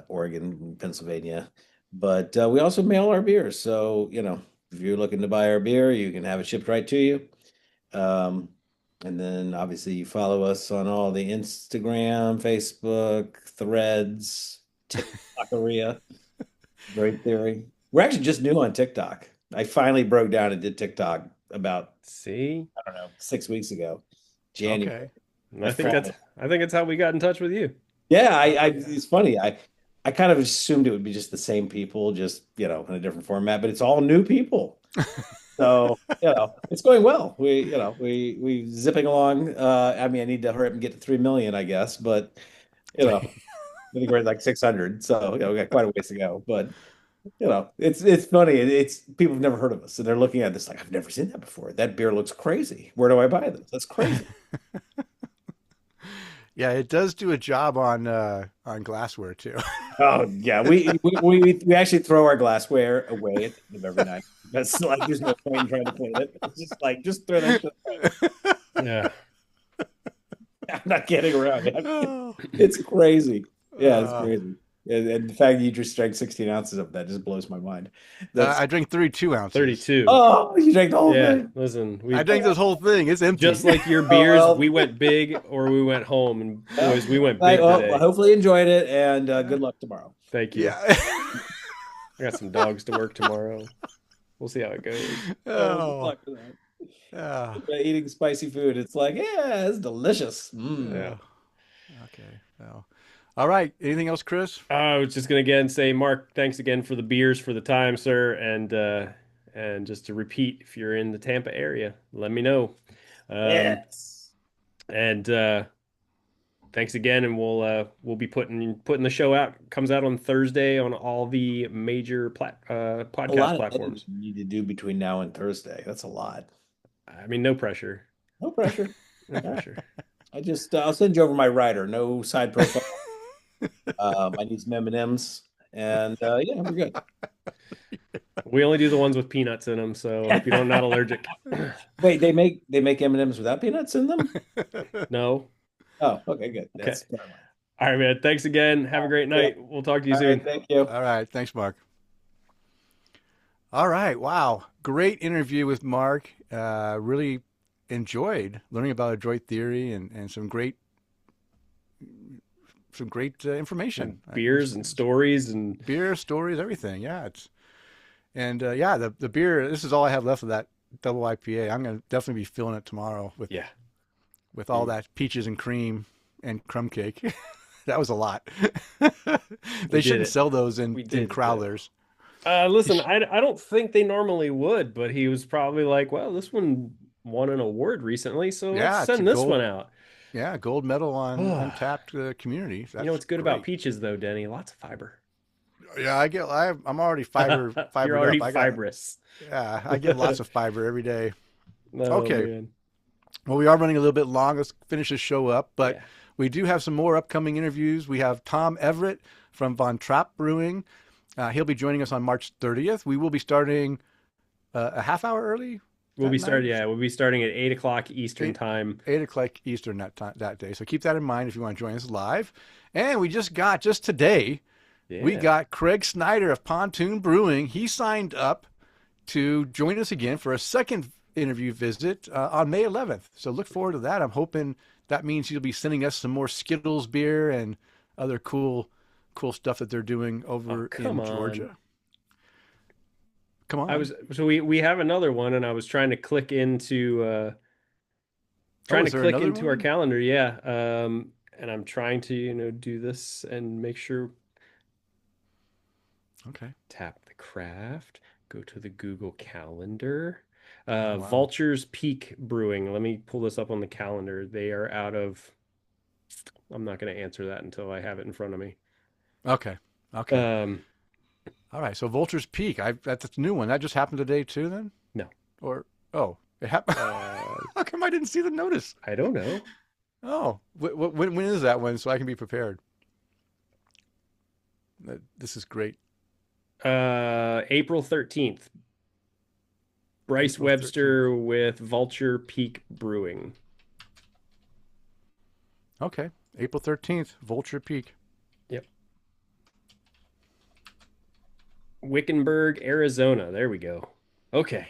Oregon, Pennsylvania, but we also mail our beers. So, if you're looking to buy our beer, you can have it shipped right to you. And then obviously you follow us on all the Instagram, Facebook, Threads, TikTokeria, Great Theory. We're actually just new on TikTok. I finally broke down and did TikTok about, See, I don't know, 6 weeks ago, January. Okay. and I think it's how we got in touch with you. Yeah, it's funny. I kind of assumed it would be just the same people, just, in a different format, but it's all new people. So, it's going well. We zipping along. I mean, I need to hurry up and get to 3 million, I guess, but I think we're at like 600. So, we got quite a ways to go. But, it's funny. It's people have never heard of us, and they're looking at this like, I've never seen that before. That beer looks crazy. Where do I buy this? That's crazy. Yeah, it does do a job on glassware too. Oh yeah, we actually throw our glassware away at the end of every night. That's like there's no point in trying to clean it. It's just like just throw that shit away. Yeah. I'm not kidding around. Oh. It's crazy. Yeah, it's crazy. And the fact that you just drank 16 ounces of that just blows my mind. I drank 32 ounces. 32. Oh, you drank the whole Yeah, thing. listen, I drank this whole thing. It's empty. just like your beers, well. we went big or we went home, and boys, we went big today. Well, hopefully you enjoyed it, and good luck tomorrow. Thank you. Yeah. I got some dogs to work tomorrow. We'll see how it goes. Good Oh. luck with that. Yeah. Eating spicy food, it's like, yeah, it's delicious. Mm. Yeah. Okay. Well. All right. Anything else, Kris? I was just gonna again say, Mark, thanks again for the beers, for the time, sir, and just to repeat, if you're in the Tampa area, let me know. Yes. And thanks again, and we'll be putting the show out. Comes out on Thursday on all the major A podcast lot of platforms. editing you need to do between now and Thursday. That's a lot. I mean, no pressure. No pressure. No pressure. I'll send you over my writer. No side profile. I need some M&Ms, and yeah, we're good. We only do the ones with peanuts in them, so if you're not allergic. Wait, they make M&Ms without peanuts in them? No. Oh, okay, good. Okay. Never mind. All right, man. Thanks again. Have a great night. We'll talk to you All soon. right, thank you. All right. Thanks, Mark. All right. Wow. Great interview with Mark. Really enjoyed learning about Adroit Theory and some great information. Beers and stories and Beer stories, everything. Yeah. Yeah, the beer, this is all I have left of that double IPA. I'm going to definitely be filling it tomorrow with all that peaches and cream and crumb cake. That was a lot. They shouldn't sell those in We did, crowlers. Listen, I don't think they normally would, but he was probably like, well, this one won an award recently, so let's Yeah, it's a send this one gold. out. Yeah, gold medal on Oh, Untapped Community. you know That's what's good about great. peaches though, Denny? Lots of fiber. Yeah, I'm already You're fibered already up. fibrous. Yeah, I get lots of fiber every day. Oh Okay, man. well, we are running a little bit long. Let's finish this show up, but Yeah. we do have some more upcoming interviews. We have Tom Everett from Von Trapp Brewing. He'll be joining us on March 30th. We will be starting a half hour early that night. We'll be starting at 8 o'clock Eastern Eight, time. 8 o'clock Eastern that day. So keep that in mind if you want to join us live. And we just today, we Yeah. got Craig Snyder of Pontoon Brewing. He signed up to join us again for a second interview visit on May 11th. So look forward to that. I'm hoping that means he'll be sending us some more Skittles beer and other cool stuff that they're doing Oh, over come in on. Georgia. Come on. We have another one and I was trying to Oh, is there click another into our one? calendar. Yeah. And I'm trying to, do this and make sure Okay. tap the craft, go to the Google Calendar. Oh, wow. Vulture's Peak Brewing. Let me pull this up on the calendar. They are out of, I'm not going to answer that until I have it in front of me. Okay. Okay. Um, All right. So Vulture's Peak. That's a new one. That just happened today too then? no. Or oh, it happened. Uh, How come I didn't see the notice? I don't know. Oh, when is that one so I can be prepared? This is great. April 13th. Bryce April 13th. Webster with Vulture Peak Brewing. Okay. April 13th, Vulture Peak. Yep. Wickenburg, Arizona. There we go. Okay.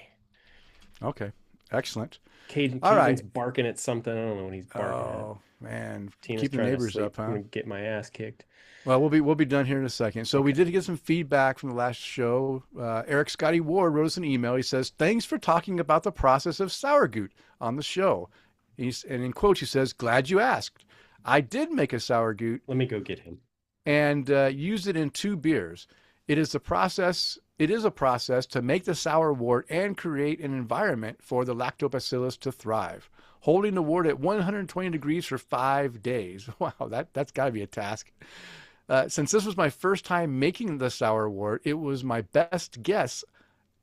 Okay. Excellent. All Caden's right. barking at something. I don't know what he's barking at. Oh, man. Tina's Keep the trying to neighbors sleep. up, I'm huh? gonna get my ass kicked. Well, we'll be done here in a second. So we Okay. did get some feedback from the last show. Eric Scotty Ward wrote us an email. He says, "Thanks for talking about the process of sourgoot on the show." And in quotes, he says, "Glad you asked. I did make a sourgoot Let me go get him. and used it in two beers. It is a process. It is a process to make the sour wort and create an environment for the lactobacillus to thrive. Holding the wort at 120 degrees for 5 days. Wow, that's got to be a task. Since this was my first time making the sour wort, it was my best guess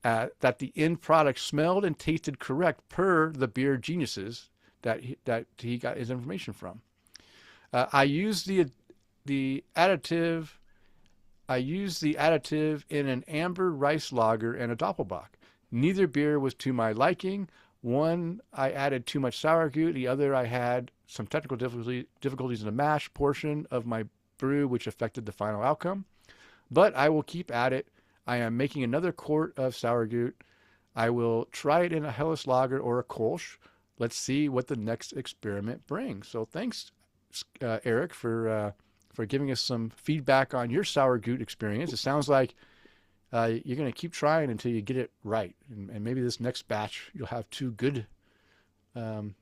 that the end product smelled and tasted correct per the beer geniuses that he got his information from. I used the additive. I used the additive in an amber rice lager and a doppelbock. Neither beer was to my liking. One, I added too much sourgoot. The other, I had some technical difficulties in the mash portion of my brew, which affected the final outcome. But I will keep at it. I am making another quart of sourgoot. I will try it in a Helles lager or a Kolsch. Let's see what the next experiment brings. So thanks, Eric, for giving us some feedback on your sourgoot experience. It sounds like you're going to keep trying until you get it right, and maybe this next batch you'll have two um,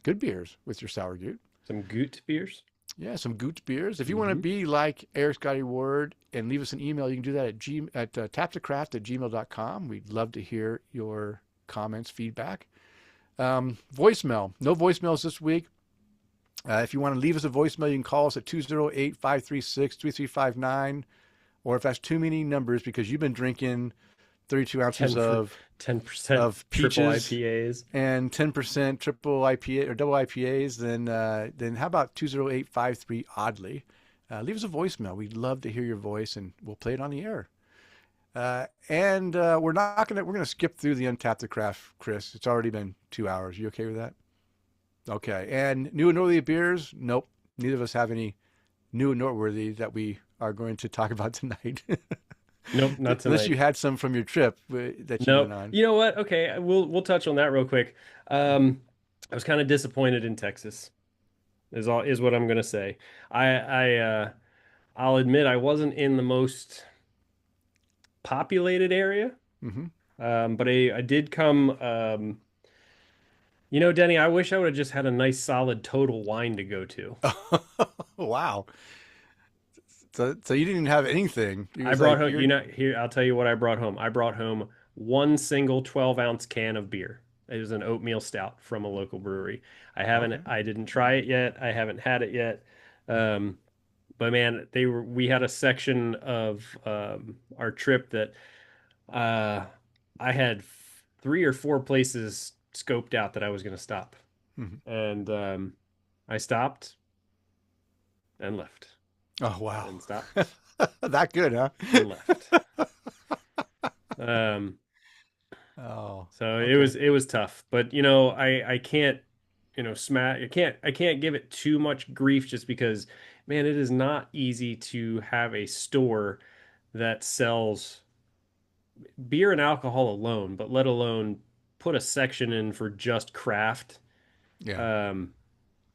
good beers with your sourgoot. Some Goot beers. Yeah, some Goot beers. If you want to Mm-hmm. be like Eric Scotty Ward and leave us an email, you can do that at taptocraft@gmail.com. We'd love to hear your comments, feedback. Voicemail. No voicemails this week. If you want to leave us a voicemail, you can call us at 208-536-3359. Or if that's too many numbers because you've been drinking 32 ounces 10 for of 10% triple peaches IPAs. and 10% triple IPA or double IPAs, then how about 208-53 oddly? Leave us a voicemail. We'd love to hear your voice, and we'll play it on the air. And we're gonna skip through the Untapped the Craft, Kris. It's already been 2 hours. You okay with that? Okay. And new and noteworthy beers? Nope. Neither of us have any new and noteworthy that we are going to talk about tonight. Nope, not Unless tonight. you had some from your trip that you Nope. went on. You know what? Okay, we'll touch on that real quick. I was kind of disappointed in Texas. Is what I'm gonna say. I'll admit I wasn't in the most populated area, Hmm. but I did come. Denny, I wish I would have just had a nice solid Total Wine to go to. Wow. So you didn't have anything. I brought home, here, I'll tell you what I brought home. I brought home one single 12-ounce can of beer. It was an oatmeal stout from a local brewery. Okay. I didn't try it yet. I haven't had it yet. Um, but man, we had a section of our trip that uh, I had 3 or 4 places scoped out that I was going to stop. Mhm. And I stopped and left Oh wow. and stopped That good, huh? and left. Um, Oh, so okay. it was tough, but I can't, I can't give it too much grief just because, man, it is not easy to have a store that sells beer and alcohol alone, but let alone put a section in for just craft. Yeah. Um,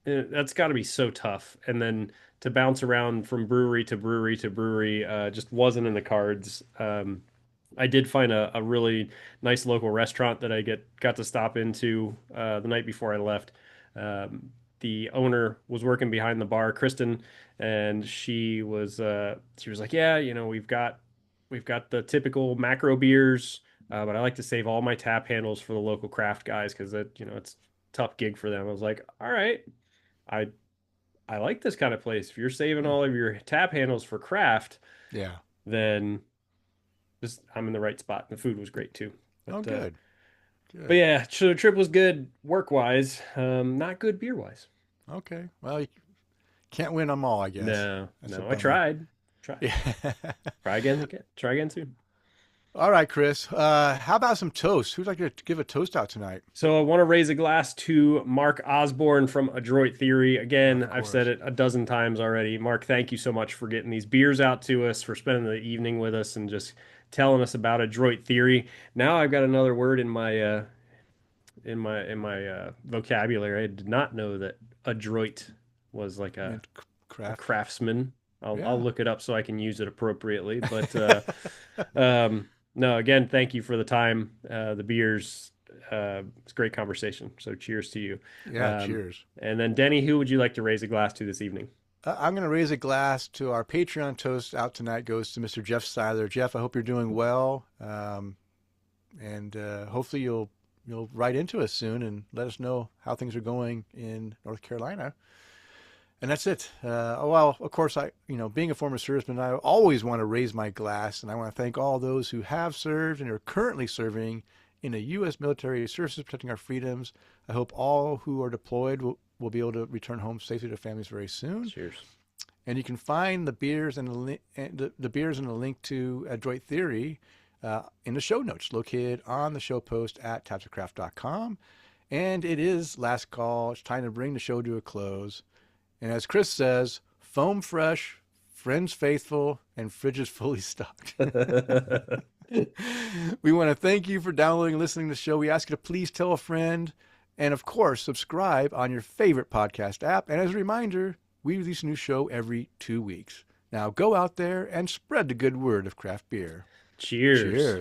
that's got to be so tough. And then to bounce around from brewery to brewery to brewery just wasn't in the cards. I did find a really nice local restaurant that I got to stop into the night before I left. The owner was working behind the bar, Kristen, and she was like, "Yeah, we've got the typical macro beers, but I like to save all my tap handles for the local craft guys because it's a tough gig for them." I was like, "All right, I I like this kind of place. If you're saving Hmm. all of your tap handles for craft, Yeah. then." I'm in the right spot. The food was great too. Oh, good. But Good. yeah, so the trip was good work wise, not good beer wise. Okay. Well, you can't win them all, I guess. No, That's a no, I bummer. tried. Yeah. Try again soon. All right, Kris. How about some toast? Who'd like to give a toast out tonight? So I want to raise a glass to Mark Osborne from Adroit Theory. Again, Of I've said course. it a dozen times already. Mark, thank you so much for getting these beers out to us, for spending the evening with us, and just telling us about Adroit Theory. Now I've got another word in my vocabulary. I did not know that adroit was like And a craft. craftsman. I'll Yeah. look it up so I can use it appropriately. But no, again, thank you for the time, the beers. It's a great conversation. So cheers to you. Yeah. Um, Cheers. and then Denny, who would you like to raise a glass to this evening? I'm going to raise a glass to our Patreon toast out tonight goes to Mr. Jeff Seiler. Jeff, I hope you're doing well. And hopefully you'll write into us soon and let us know how things are going in North Carolina. And that's it. Well, of course, being a former serviceman, I always want to raise my glass, and I want to thank all those who have served and are currently serving in the U.S. military services protecting our freedoms. I hope all who are deployed will be able to return home safely to families very soon. Cheers. And you can find the beers and the beers and the link to Adroit Theory in the show notes located on the show post at tapsofcraft.com. And it is last call. It's time to bring the show to a close. And as Kris says, foam fresh, friends faithful, and fridges fully stocked. We want to thank you for downloading and listening to the show. We ask you to please tell a friend. And of course, subscribe on your favorite podcast app. And as a reminder, we release a new show every 2 weeks. Now go out there and spread the good word of craft beer. Cheers. Cheers.